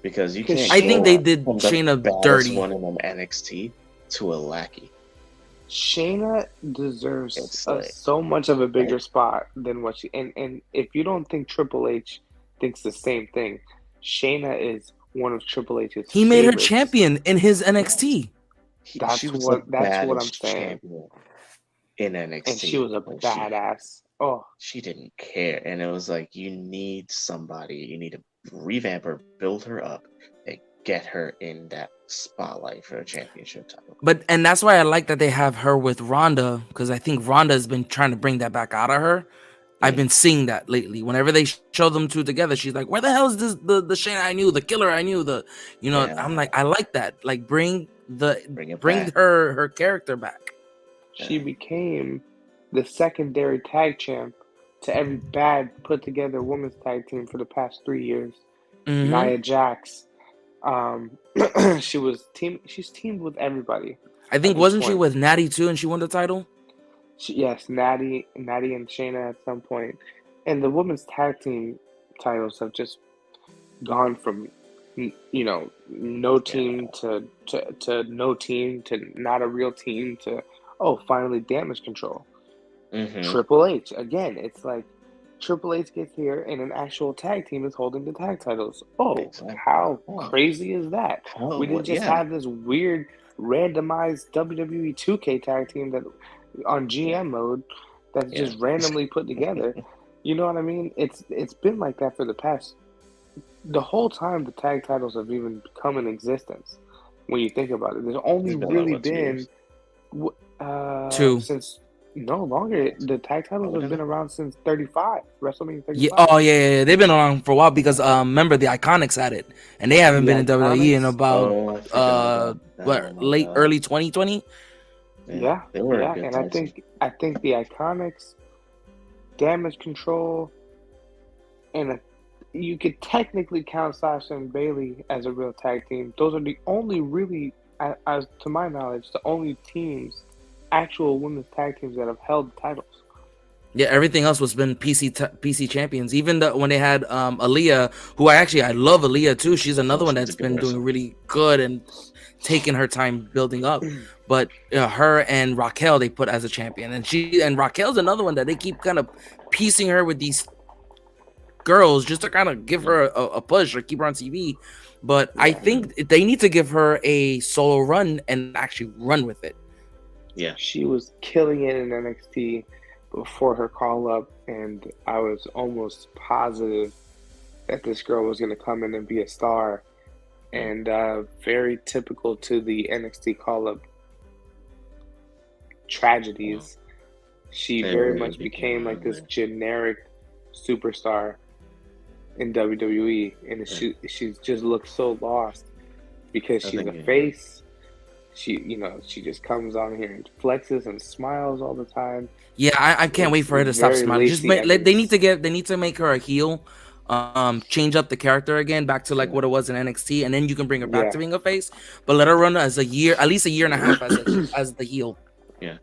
Because you can't. I think they did Shayna dirty. One in an NXT to a lackey. Shayna deserves so much of a bigger spot than what she. And if you don't think Triple H thinks the same thing, Shayna is one of Triple H's. He made her champion in his NXT. That's what I'm saying. In NXT, and she was a badass. She didn't care, and it was like you need somebody. You need to revamp her, build her up, and get her in that spotlight for a championship title. And that's why I like that they have her with Ronda, because I think Ronda has been trying to bring that back out of her. I've been seeing that lately. Whenever they show them two together, she's like, "Where the hell is this? The Shayna I knew, the killer I knew, I'm like, I like that. Like, bring her character back." She became the secondary tag champ to every bad put together women's tag team for the past 3 years. Nia Jax. She's teamed with everybody. I think wasn't she with Natty too, and she won the title? Yes, Natty and Shayna at some point. And the women's tag team titles have just gone from no team to no team to not a real team to finally Damage Control. Triple H again. It's like Triple H gets here and an actual tag team is holding the tag titles. How crazy is that? We didn't just have this weird randomized WWE 2K tag team that on GM mode that's just randomly put together. You know what I mean? It's been like that for the whole time the tag titles have even come in existence. When you think about it, there's only really been two since. No longer. The tag titles have been around since 35. WrestleMania 35. Yeah. They've been around for a while because remember the Iconics had it, and they haven't been in WWE in about early 2020. Yeah, they were. Yeah, and I think the Iconics, Damage Control, and you could technically count Sasha and Bayley as a real tag team. Those are the only really, as to my knowledge, the only teams. Actual women's tag teams that have held titles. Yeah, everything else was been PC champions. Even when they had Aaliyah, who I love Aaliyah too. She's another one that's been doing really good and taking her time building up. But her and Raquel they put as a champion, and Raquel's another one that they keep kind of piecing her with these girls just to kind of give her a push or keep her on TV. But I think they need to give her a solo run and actually run with it. Yeah, she was killing it in NXT before her call up, and I was almost positive that this girl was going to come in and be a star. And very typical to the NXT call up tragedies, she very much became like this generic superstar in WWE, and she just looks so lost because she's a face. She just comes on here and flexes and smiles all the time. Yeah, I can't wait for her to stop smiling. They need to make her a heel, change up the character again back to like what it was in NXT, and then you can bring her back to being a face. But let her run as at least a year and a half as the heel. Yeah.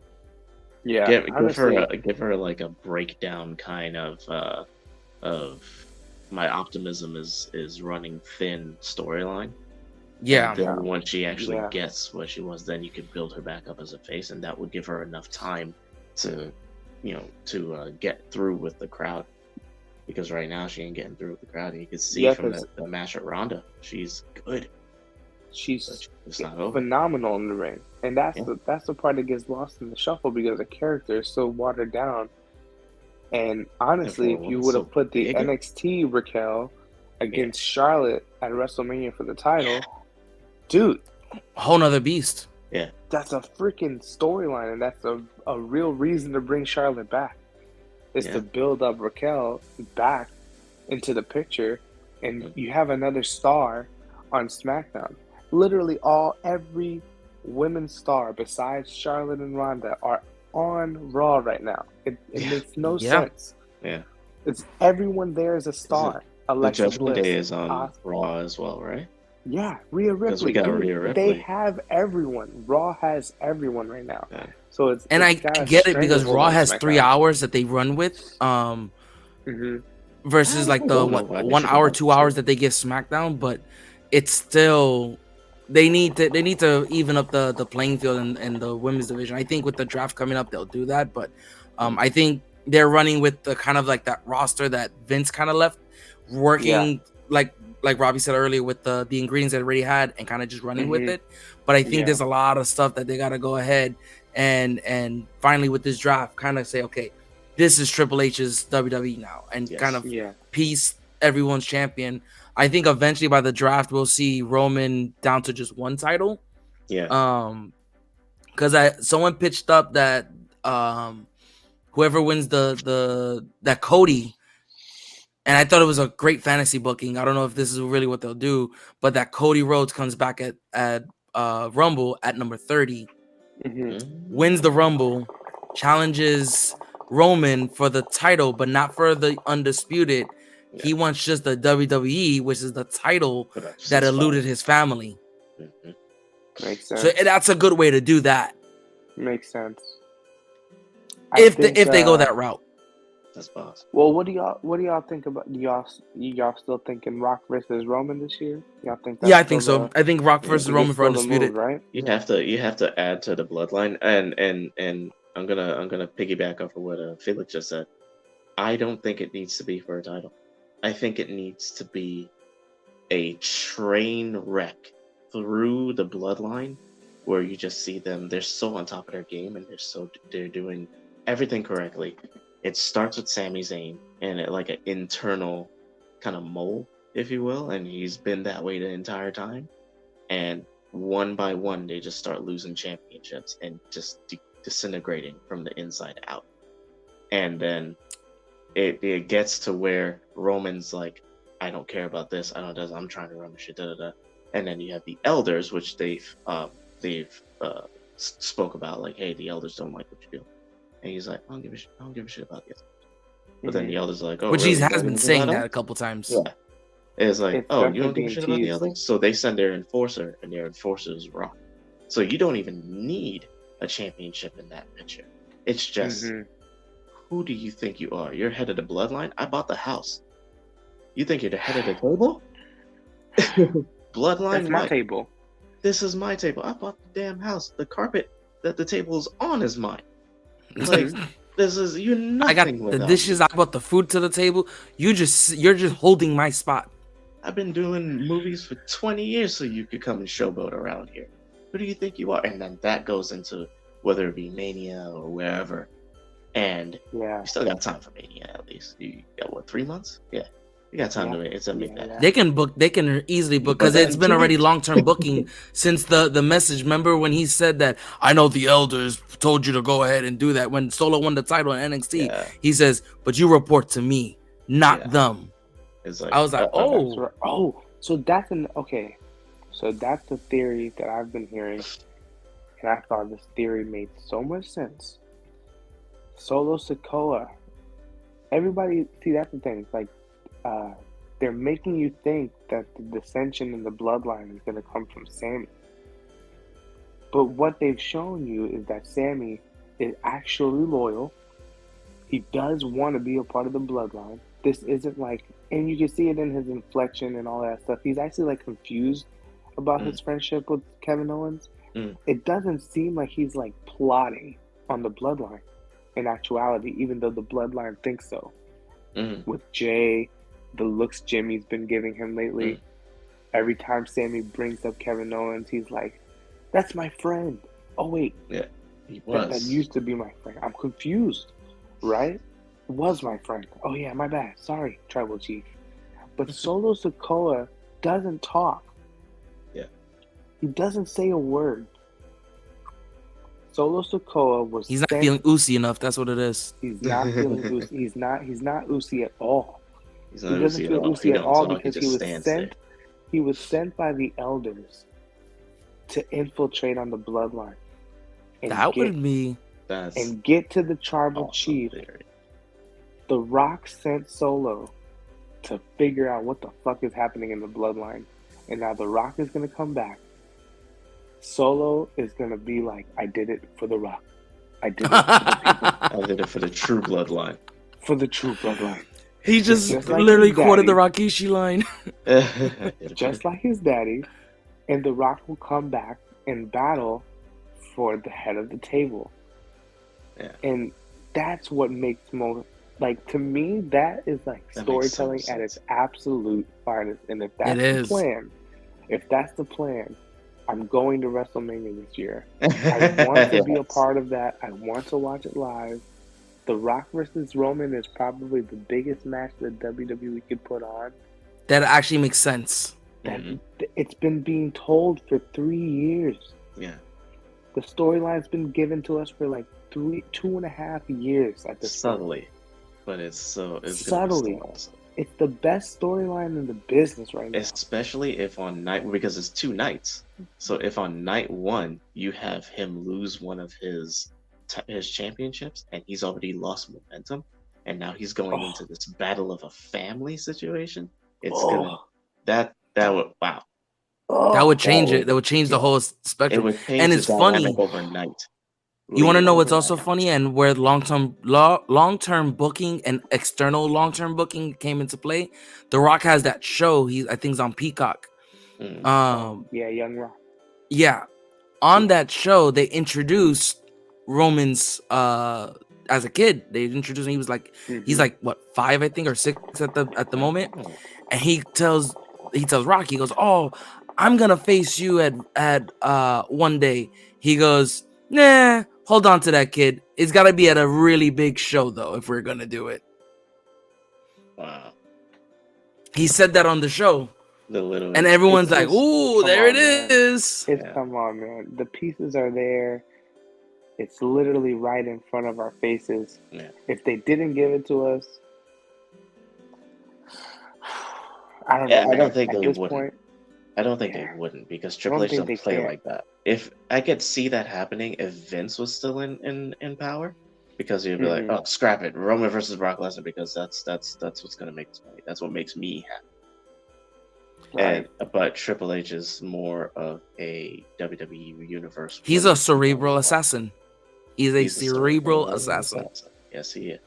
Give her like a breakdown kind of my optimism is running thin storyline. Yeah. And then once she actually gets what she wants, then you can build her back up as a face, and that would give her enough time to get through with the crowd. Because right now she ain't getting through with the crowd. And you can see from the match at Ronda, she's good. she's It's not over. phenomenal in the ring, and that's Yeah. the part that gets lost in the shuffle because the character is so watered down. And honestly, if you would have put the NXT Raquel against Charlotte at WrestleMania for the title, dude, A whole nother beast. Yeah. that's a freaking storyline, and that's a real reason to bring Charlotte back. Is to build up Raquel back into the picture, and you have another star on SmackDown. Literally every women's star besides Charlotte and Ronda are on Raw right now. It makes no sense. Yeah. It's everyone there is a star. Alexa the Judgment Bliss, Day is on Raw as well, right? Yeah, Rhea Ripley. We got Rhea Ripley. They have everyone. Raw has everyone right now. Yeah. So it's I get it because Raw has 3 hours that they run with, versus like the 1 hour, 2 hours that they give SmackDown. But it's still they need to even up the playing field in the women's division. I think with the draft coming up, they'll do that. But I think they're running with the kind of like that roster that Vince kind of left working like Robbie said earlier with the ingredients that they already had and kind of just running with it. But I think there's a lot of stuff that they got to go ahead and finally with this draft kind of say, okay, this is Triple H's WWE now, and kind of piece everyone's champion. I think eventually by the draft we'll see Roman down to just one title. Yeah. Because someone pitched up that whoever wins that Cody. And I thought it was a great fantasy booking. I don't know if this is really what they'll do, but that Cody Rhodes comes back at Rumble at number 30, wins the Rumble, challenges Roman for the title, but not for the undisputed. Yeah. He wants just the WWE, which is the title that eluded his family. Makes sense. So that's a good way to do that. Makes sense. If they go that route. That's possible. Well, what do y'all think about y'all still thinking Rock versus Roman this year? Y'all think I think so. I think Rock versus Roman for undisputed, right? You have to add to the bloodline, and I'm gonna piggyback off of what Felix just said. I don't think it needs to be for a title. I think it needs to be a train wreck through the bloodline where you just see them, they're so on top of their game and they're doing everything correctly. It starts with Sami Zayn and like an internal kind of mole, if you will, and he's been that way the entire time. And one by one, they just start losing championships and just disintegrating from the inside out. And then it gets to where Roman's like, I don't care about this. I'm trying to run the shit. Da, da, da. And then you have the elders, which they've spoke about, like, hey, the elders don't like what you do. And he's like, I don't give a shit about this. But then the elders are like, oh, which really? He has been saying that a couple times. Yeah. It's like, you don't give a shit about the elders? So they send their enforcer, and their enforcer is Rock. So you don't even need a championship in that picture. It's just, who do you think you are? You're head of the bloodline? I bought the house. You think you're the head of the table? Bloodline? That's my table. This is my table. I bought the damn house. The carpet that the table is on is mine. Like, you're nothing. I got the dishes. I brought the food to the table. You're just holding my spot. I've been doing movies for 20 years so you could come and showboat around here. Who do you think you are? And then that goes into whether it be Mania or wherever. And you still got time for Mania at least. You got 3 months? Yeah. You got time to make that. They can easily book because it's been already long-term booking since the message. Remember when he said that, I know the elders told you to go ahead and do that when Solo won the title in NXT. He says, but you report to me, not them. Like, I was like, so that's so that's the theory that I've been hearing, and I thought this theory made so much sense. Solo Sikoa, everybody, see, that's the thing, like, they're making you think that the dissension in the bloodline is going to come from Sami. But what they've shown you is that Sami is actually loyal. He does want to be a part of the bloodline. This isn't like, and you can see it in his inflection and all that stuff. He's actually like confused about his friendship with Kevin Owens. It doesn't seem like he's like plotting on the bloodline in actuality, even though the bloodline thinks so. With Jay, the looks Jimmy's been giving him lately, Every time Sammy brings up Kevin Owens, he's like, "That's my friend." Oh wait, Yeah, he was. that used to be my friend. I'm confused, right? Was my friend. Oh yeah, my bad. Sorry, Tribal Chief. But Solo Sikoa doesn't talk. Yeah. He doesn't say a word. Solo Sikoa was. He's not feeling Usi enough. That's what it is. He's not feeling Usi. He's not Usi at all. He's He not doesn't Uzi feel at all. Usi He at don't all talk, because he he just was stands sent. there. He was sent by the elders to infiltrate on the bloodline. And That would be. And get to the tribal chief. Theory. The Rock sent Solo to figure out what the fuck is happening in the bloodline. And now The Rock is going to come back. Solo is going to be like, I did it for The Rock. I did it for the people. I did it for the true bloodline. For the true bloodline. He just like literally quoted the Rakishi line. Just like his daddy. And The Rock will come back and battle for the head of the table. Yeah. And that's what makes most, like, to me, that is like That storytelling makes at its absolute finest. And if that's It the is. plan, I'm going to WrestleMania this year. I want to be a part of that. I want to watch it live. The Rock versus Roman is probably the biggest match that WWE could put on. That actually makes sense. That it's been being told for 3 years. Yeah. The storyline's been given to us for like 2.5 years at this subtly, point. But it's subtly. It's the best storyline in the business right now. Especially if on night, because it's 2 nights. So if on night 1 you have him lose one of his championships and he's already lost momentum, and now he's going into this battle of a family situation, it's gonna that would wow. That would change it. That would change the whole spectrum. And it's funny overnight. You want to know what's also funny, and where long-term booking and external long-term booking came into play? The Rock has that show. I think it's on Peacock. Yeah, Young Rock. Yeah, on that show they introduced Roman's as a kid. They introduced him. He was like he's like what 5 I think or 6 at the moment, and he tells Rock, he goes, "Oh, I'm gonna face you at one day." He goes, "Nah, hold on to that, kid. It's gotta be at a really big show though if we're gonna do it." Wow. He said that on the show. And everyone's like, "Ooh, there it is." Come on, man. The pieces are there. It's literally right in front of our faces. Yeah. If they didn't give it to us, I don't know. I don't think at they this wouldn't. Point, I don't think they wouldn't, because Triple H doesn't play like that. If I could see that happening if Vince was still in power, because he'd be like, "Oh, scrap it, Roman versus Brock Lesnar," because that's what's gonna make us money. That's what makes me happy. Right. But Triple H is more of a WWE universe. He's a cerebral assassin. He's a cerebral assassin. Yes, he is.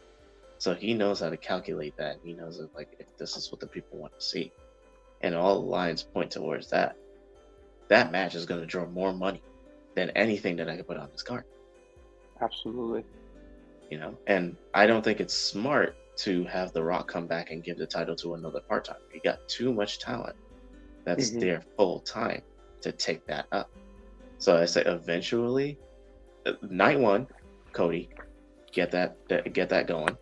So he knows how to calculate that. He knows that, like, if this is what the people want to see, and all the lines point towards that, that match is going to draw more money than anything that I could put on this card. Absolutely. You know, and I don't think it's smart to have The Rock come back and give the title to another part-time. You got too much talent that's there full time to take that up. So I say eventually, night 1, Cody, get that going.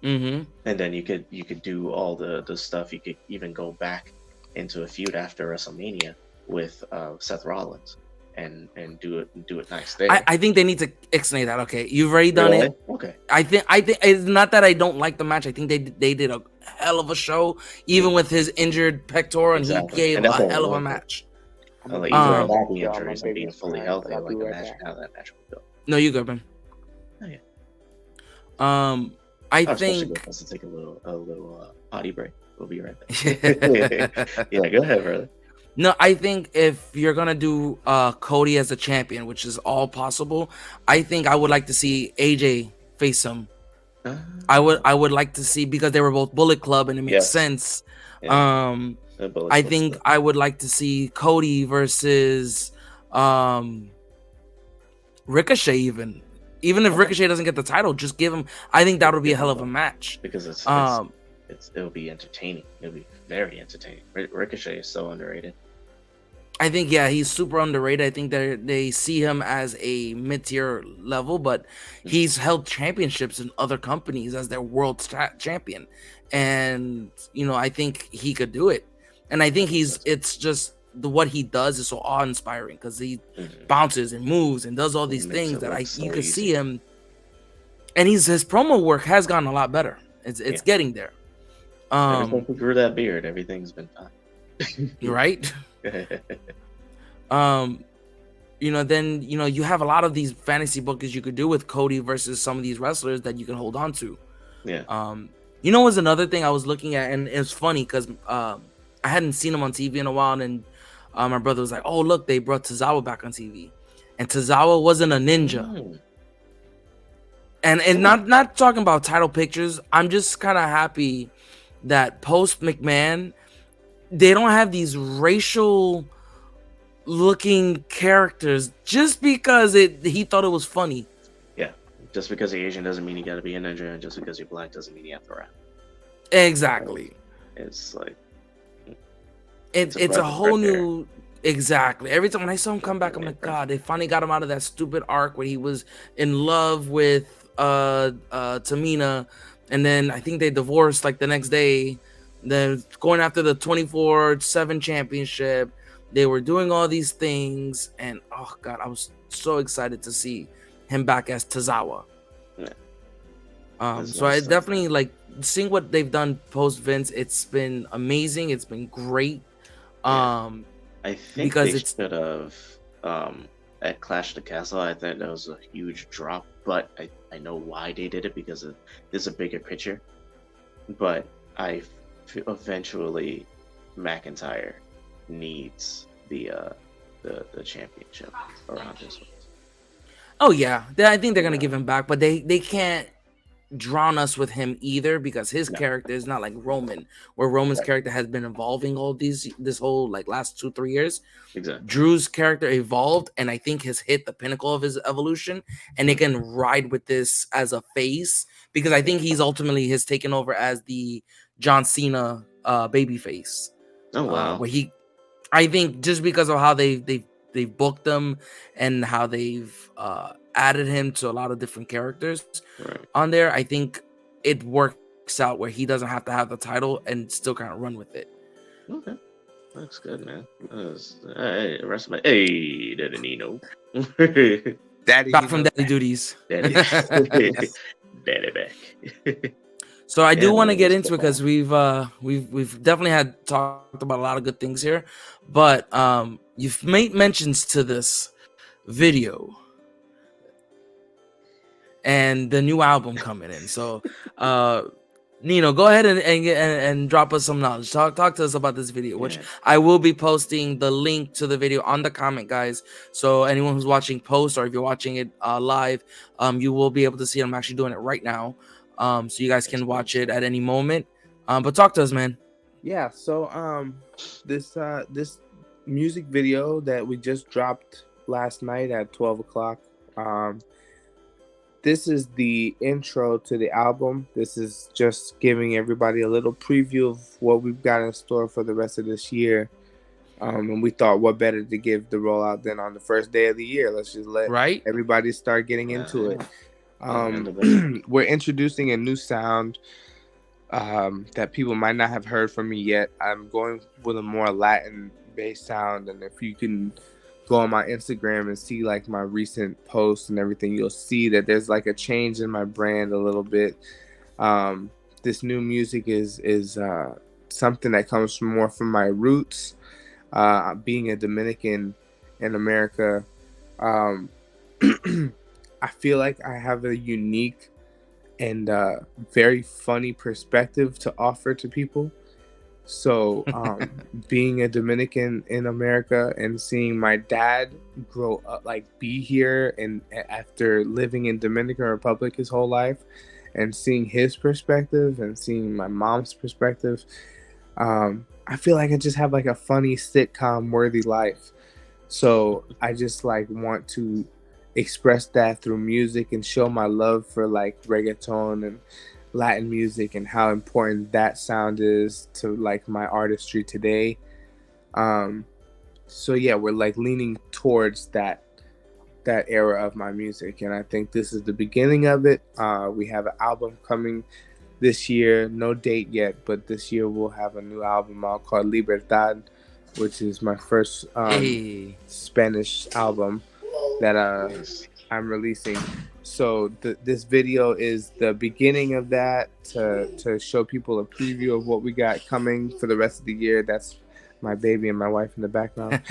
And then you could do all the stuff. You could even go back into a feud after WrestleMania with Seth Rollins and do it nice there. I think they need to explain that. Okay, you've already done it. Okay. I think it's not that I don't like the match. I think they did a hell of a show, even with his injured pectoral, and he gave a hell of a match. Like, even without the injuries and being fully healthy, like, imagine how that match would go. No, you good, man. Oh yeah. I think supposed to take a little potty break. We'll be right back. Yeah, go ahead, brother. No, I think if you're gonna do Cody as a champion, which is all possible, I think I would like to see AJ face him. I would like to see, because they were both Bullet Club and it makes sense. Yeah. I think I would like to see Cody versus Ricochet, even if Ricochet doesn't get the title, just give him. I think that would be a hell of a match, because it'll be entertaining. It'll be very entertaining. Ricochet is so underrated. I think, yeah, he's super underrated. I think they see him as a mid-tier level, but he's held championships in other companies as their world champion. And, I think he could do it. And I think it's just what he does is so awe-inspiring because he bounces and moves and does all these things that you can see him. And his promo work has gotten a lot better. It's getting there. Ever since he grew that beard, everything's been fine. Right? Then you have a lot of these fantasy bookings you could do with Cody versus some of these wrestlers that you can hold on to. Yeah. Was another thing I was looking at, and it's funny because I hadn't seen him on TV in a while, and my brother was like, "Oh, look, they brought Tozawa back on TV," and Tozawa wasn't a ninja. And not talking about title pictures. I'm just kind of happy that post McMahon, they don't have these racial looking characters just because he thought it was funny. Yeah, just because you're Asian doesn't mean you got to be a ninja, and just because you're black doesn't mean you have to rap. Exactly. It's like it's a whole new. Exactly. Every time when I saw him come back, I'm like, God, they finally got him out of that stupid arc where he was in love with Tamina, and then I think they divorced like the next day. Then going after the 24/7 championship, they were doing all these things, and oh God, I was so excited to see him back as Tozawa. So I definitely like seeing what they've done post Vince. It's been amazing. It's been great. I think because they should have at Clash of the Castle. I think that was a huge drop, but I know why they did it because there's a bigger picture. But I eventually McIntyre needs the championship around this one. Oh yeah, I think they're gonna give him back, but they can't drown us with him either because his character is not like Roman, where Roman's character has been evolving this whole like last 2-3 years. Exactly. Drew's character evolved and I think has hit the pinnacle of his evolution, and they can ride with this as a face because I think he's ultimately has taken over as the John Cena baby face. Oh wow. Where I think just because of how they've booked him and how they've added him to a lot of different characters on there, I think it works out where he doesn't have to have the title and still kind of run with it. Okay, that's good, man. Hey, rest of my Daddy Nino. Daddy back from Daddy duties. Daddy back. So I do want to get into it because we've definitely had talked about a lot of good things here, but you've made mentions to this video and the new album coming in. So Nino, go ahead and drop us some knowledge. Talk to us about this video, which I will be posting the link to the video on the comment, guys. So anyone who's watching post, or if you're watching it live, you will be able to see it. I'm actually doing it right now. So you guys can watch it at any moment. But talk to us, man. Yeah, so this music video that we just dropped last night at 12 o'clock. This is the intro to the album. This is just giving everybody a little preview of what we've got in store for the rest of this year. And we thought, what better to give the rollout than on the first day of the year? Let's just let everybody start getting into it. We're introducing a new sound that people might not have heard from me yet. I'm going with a more Latin-based sound, and if you can go on my Instagram and see like my recent posts and everything, you'll see that there's like a change in my brand a little bit. This new music is something that comes more from my roots, being a Dominican in America. I feel like I have a unique and very funny perspective to offer to people. So being a Dominican in America and seeing my dad grow up, like be here and after living in Dominican Republic his whole life, and seeing his perspective and seeing my mom's perspective, I feel like I just have like a funny sitcom worthy life. So I just like want to express that through music and show my love for like reggaeton and Latin music and how important that sound is to like my artistry today. So yeah, we're like leaning towards that era of my music, and I think this is the beginning of it. We have an album coming this year, no date yet, but this year we'll have a new album out called Libertad, which is my first Spanish album that I'm releasing. So this video is the beginning of that, to show people a preview of what we got coming for the rest of the year. That's my baby and my wife in the background.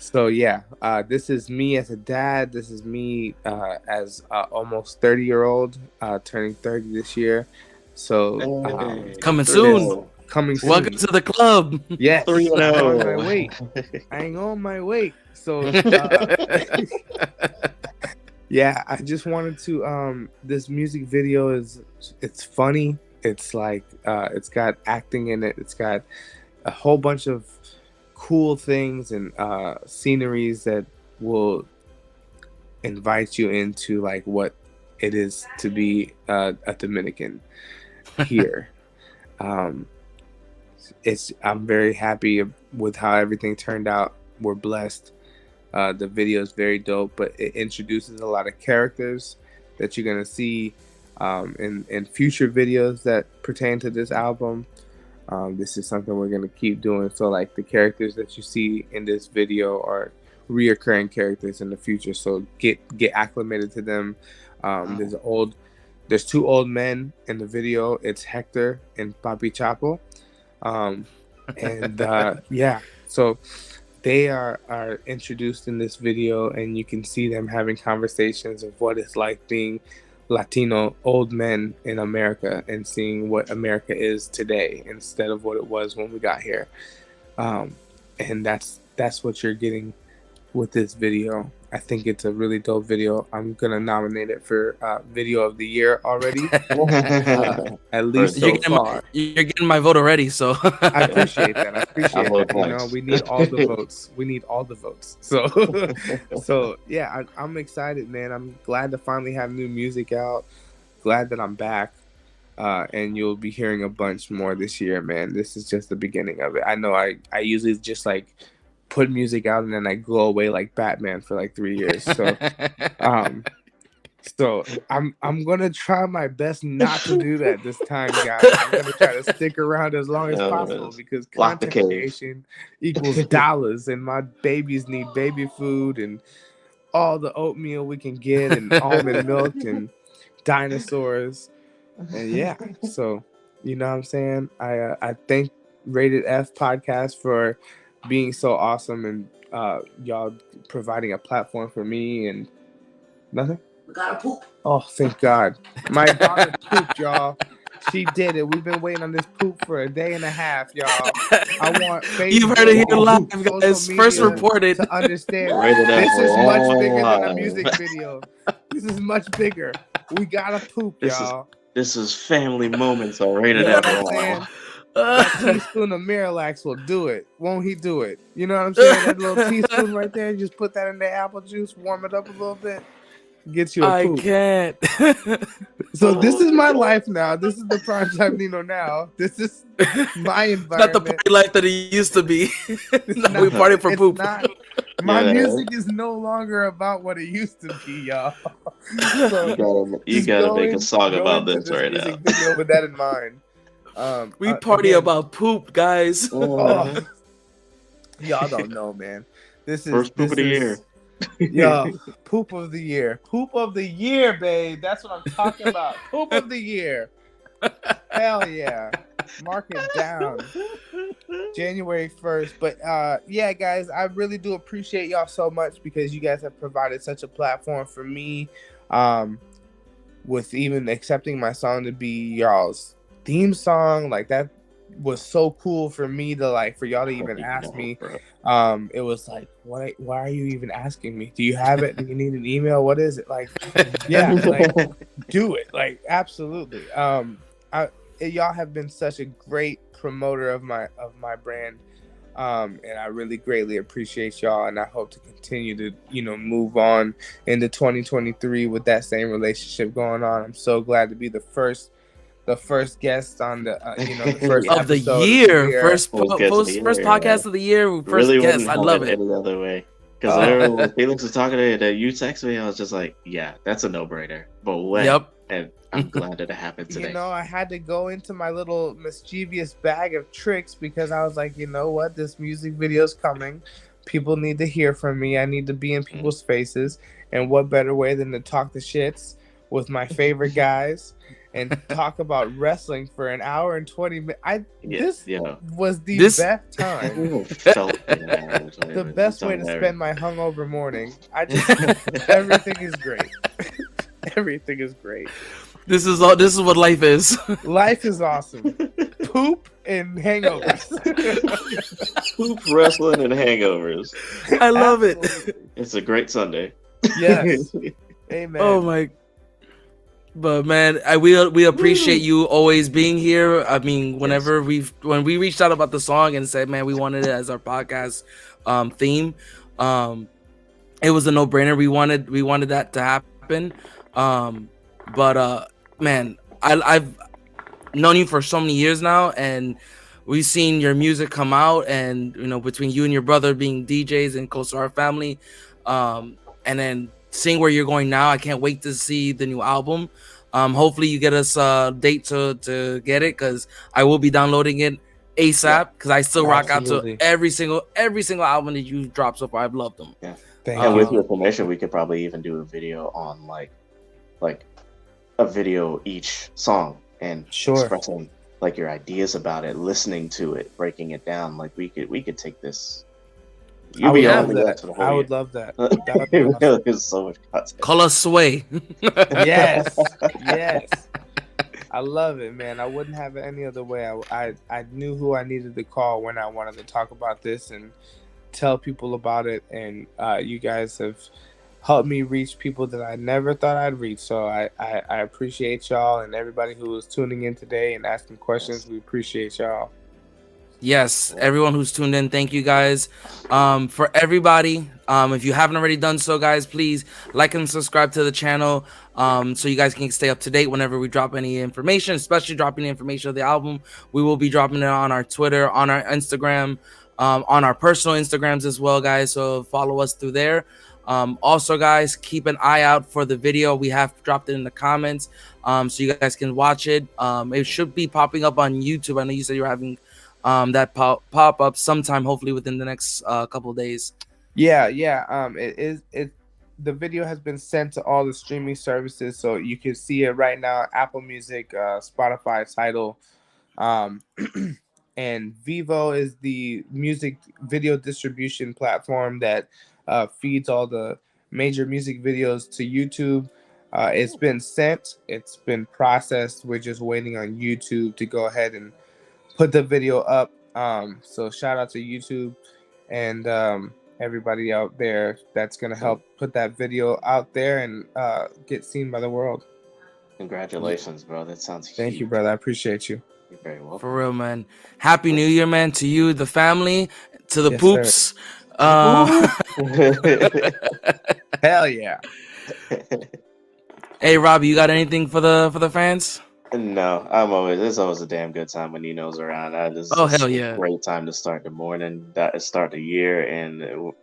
So yeah, this is me as a dad. This is me as almost 30-year-old, turning 30 this year. So coming soon. Welcome to the club. Yes, 3-0. I'm on my way. I'm on my way. So yeah, I just wanted to. This music video it's funny. It's like it's got acting in it. It's got a whole bunch of cool things and sceneries that will invite you into like what it is to be a Dominican here. I'm very happy with how everything turned out. We're blessed. The video is very dope, but it introduces a lot of characters that you're gonna see in future videos that pertain to this album. This is something we're going to keep doing. So like the characters that you see in this video are reoccurring characters in the future. So get acclimated to them. There's two old men in the video. It's Hector and Papi Chapo. Yeah, so they are introduced in this video, and you can see them having conversations of what it's like being Latino old men in America and seeing what America is today instead of what it was when we got here. And that's what you're getting with this video. I think it's a really dope video. I'm gonna nominate it for video of the year already. At least so far. You're getting my vote already, so I appreciate that. You know, we need all the votes. We need all the votes. So yeah, I'm excited, man. I'm glad to finally have new music out. Glad that I'm back. And you'll be hearing a bunch more this year, man. This is just the beginning of it. I know I usually just like put music out and then I go away like Batman for like 3 years. So so I'm gonna try my best not to do that this time, guys. I'm gonna try to stick around as long as possible because content creation equals dollars, and my babies need baby food and all the oatmeal we can get and almond milk and dinosaurs. And yeah, so you know what I'm saying? I thank Rated F Podcast for being so awesome and y'all providing a platform for me and nothing. We gotta poop. Oh, thank God. My daughter pooped, y'all. She did it. We've been waiting on this poop for a day and a half, y'all. I want Facebook, you've heard it here live, guys. First reported to understand this is much bigger than a music video. This is much bigger. We gotta poop, y'all. This is family moments on Rated F. That teaspoon of Miralax will do it. Won't he do it? You know what I'm saying? That little teaspoon right there, just put that in the apple juice, warm it up a little bit, gets you a poop. I can't. So this is my life now. This is the PrimeTime Nino now. This is my environment. Not the party life that it used to be. No, we party for poop. My music is no longer about what it used to be, y'all. So you gotta make a song about this right now. Video with that in mind. We party about poop, guys. Oh, y'all don't know, man. This is first poop of the year. Yo, poop of the year. Poop of the year, babe. That's what I'm talking about. Poop of the year. Hell yeah. Mark it down. January 1st. But yeah, guys, I really do appreciate y'all so much because you guys have provided such a platform for me. With even accepting my song to be y'all's theme song, like that was so cool for me to like for y'all to even ask me. It was like, why are you even asking me? Do you have it? Do you need an email? What is it? Like, yeah, like do it. Like, absolutely. Y'all have been such a great promoter of my brand. And I really greatly appreciate y'all, and I hope to continue to, move on into 2023 with that same relationship going on. I'm so glad to be the first guest on the the first of the episode year, of the year. first First podcast of the year, first really guest. wouldn't I have love it it. any other way. Because I remember when Felix was talking to me, that you texted me, I was just like, yeah, that's a no-brainer. But when? Yep. And I'm glad that it happened today. I had to go into my little mischievous bag of tricks because I was like, you know what? This music video's coming. People need to hear from me. I need to be in people's faces. And what better way than to talk the shits with my favorite guys and talk about wrestling for an hour and 20 minutes. This was the best time. The best way to spend my hungover morning. Everything is great. Everything is great. This is what life is. Life is awesome. Poop and hangovers. Poop, wrestling, and hangovers. I love it. It's a great Sunday. Yes. Amen. Oh my. But man, we appreciate you always being here. I mean, when we reached out about the song and said, man, we wanted it as our podcast theme, it was a no-brainer. We wanted that to happen. But man, I've known you for so many years now, and we've seen your music come out, and between you and your brother being DJs and close to our family, and then seeing where you're going now, I can't wait to see the new album. Hopefully you get us a date to get it, because I will be downloading it ASAP, because I still rock out to every single album that you've dropped so far. I've loved them. Yeah. And with your permission, we could probably even do a video on like a video each song, and expressing like your ideas about it, listening to it, breaking it down. Like we could take this. I would love that. That would be awesome. There's so much content. Call us Sway. Yes. I love it, man. I wouldn't have it any other way. I knew who I needed to call when I wanted to talk about this and tell people about it. And you guys have helped me reach people that I never thought I'd reach. So I appreciate y'all, and everybody who was tuning in today and asking questions. We appreciate y'all. Yes, everyone who's tuned in, thank you guys. For everybody, if you haven't already done so, guys, please like and subscribe to the channel, so you guys can stay up to date whenever we drop any information, especially dropping the information of the album. We will be dropping it on our Twitter, on our Instagram, on our personal Instagrams as well, guys. So follow us through there. Also, guys, keep an eye out for the video. We have dropped it in the comments, so you guys can watch it. It should be popping up on YouTube. I know you said you're having that pop up sometime, hopefully within the next couple of days. Yeah. The video has been sent to all the streaming services, so you can see it right now: Apple Music, Spotify, Tidal, and Vivo is the music video distribution platform that feeds all the major music videos to YouTube. It's been sent, it's been processed. We're just waiting on YouTube to go ahead and put the video up. So shout out to YouTube and everybody out there that's gonna help put that video out there and get seen by the world. Congratulations, bro. That sounds huge. Thank you, brother. I appreciate you. You're very welcome. For real, man. Happy New Year, man, to you, the family, to the Yes, poops. Hell yeah. Hey, Robbie, you got anything for the fans? No, it's always a damn good time when Nino's around. Hell yeah. A great time to start the morning, start the year, and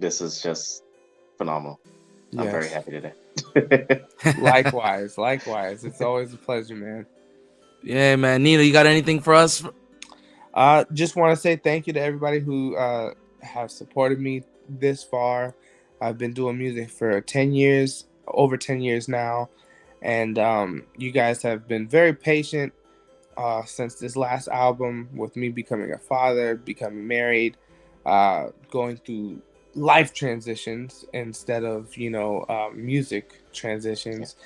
this is just phenomenal. I'm very happy today. Likewise. It's always a pleasure, man. Yeah, man. Nino, you got anything for us? Just want to say thank you to everybody who have supported me this far. I've been doing music for over 10 years now. And you guys have been very patient since this last album, with me becoming a father, becoming married, going through life transitions instead of, music transitions.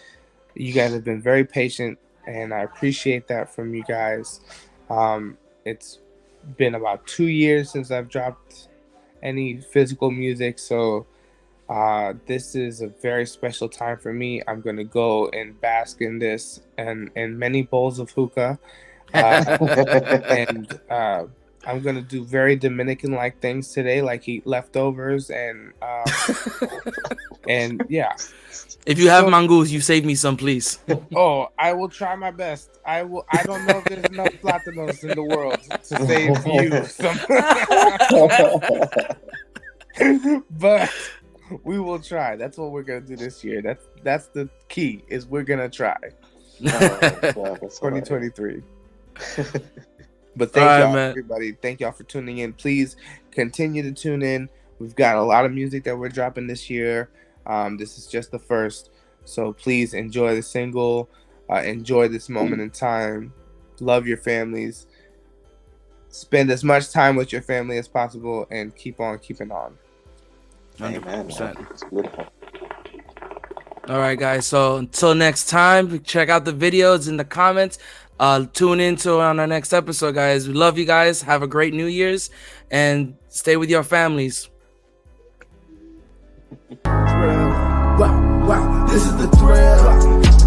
You guys have been very patient, and I appreciate that from you guys. It's been about 2 years since I've dropped any physical music, so this is a very special time for me. I'm going to go and bask in this and many bowls of hookah and I'm gonna do very Dominican-like things today, like eat leftovers and yeah. If you have mangoes, you save me some, please. Oh, I will try my best. I will. I don't know if there's enough plátanos in the world to save you some. But we will try. That's what we're gonna do this year. That's the key. Is we're gonna try. 2023. But thank y'all, everybody. Thank y'all for tuning in. Please continue to tune in. We've got a lot of music that we're dropping this year. This is just the first. So please enjoy the single. Enjoy this moment in time. Love your families. Spend as much time with your family as possible and keep on keeping on. 100%. It's beautiful. All right, guys. So until next time, check out the videos in the comments. Tune in to on our next episode, guys. We love you guys. Have a great New Year's and stay with your families. Wow, this is the thrill.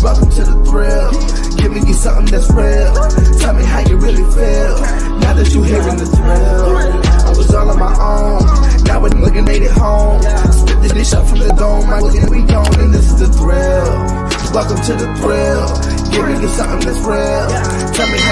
Welcome to the thrill. Giving you something that's real. Tell me how you really feel. Now that you're hearing the thrill. I was all on my own. Now we're looking at it home. Spit the dish up from the dome. My looking, we gone, and this is the thrill. Welcome to the thrill. Giving you something that's real. Tell me how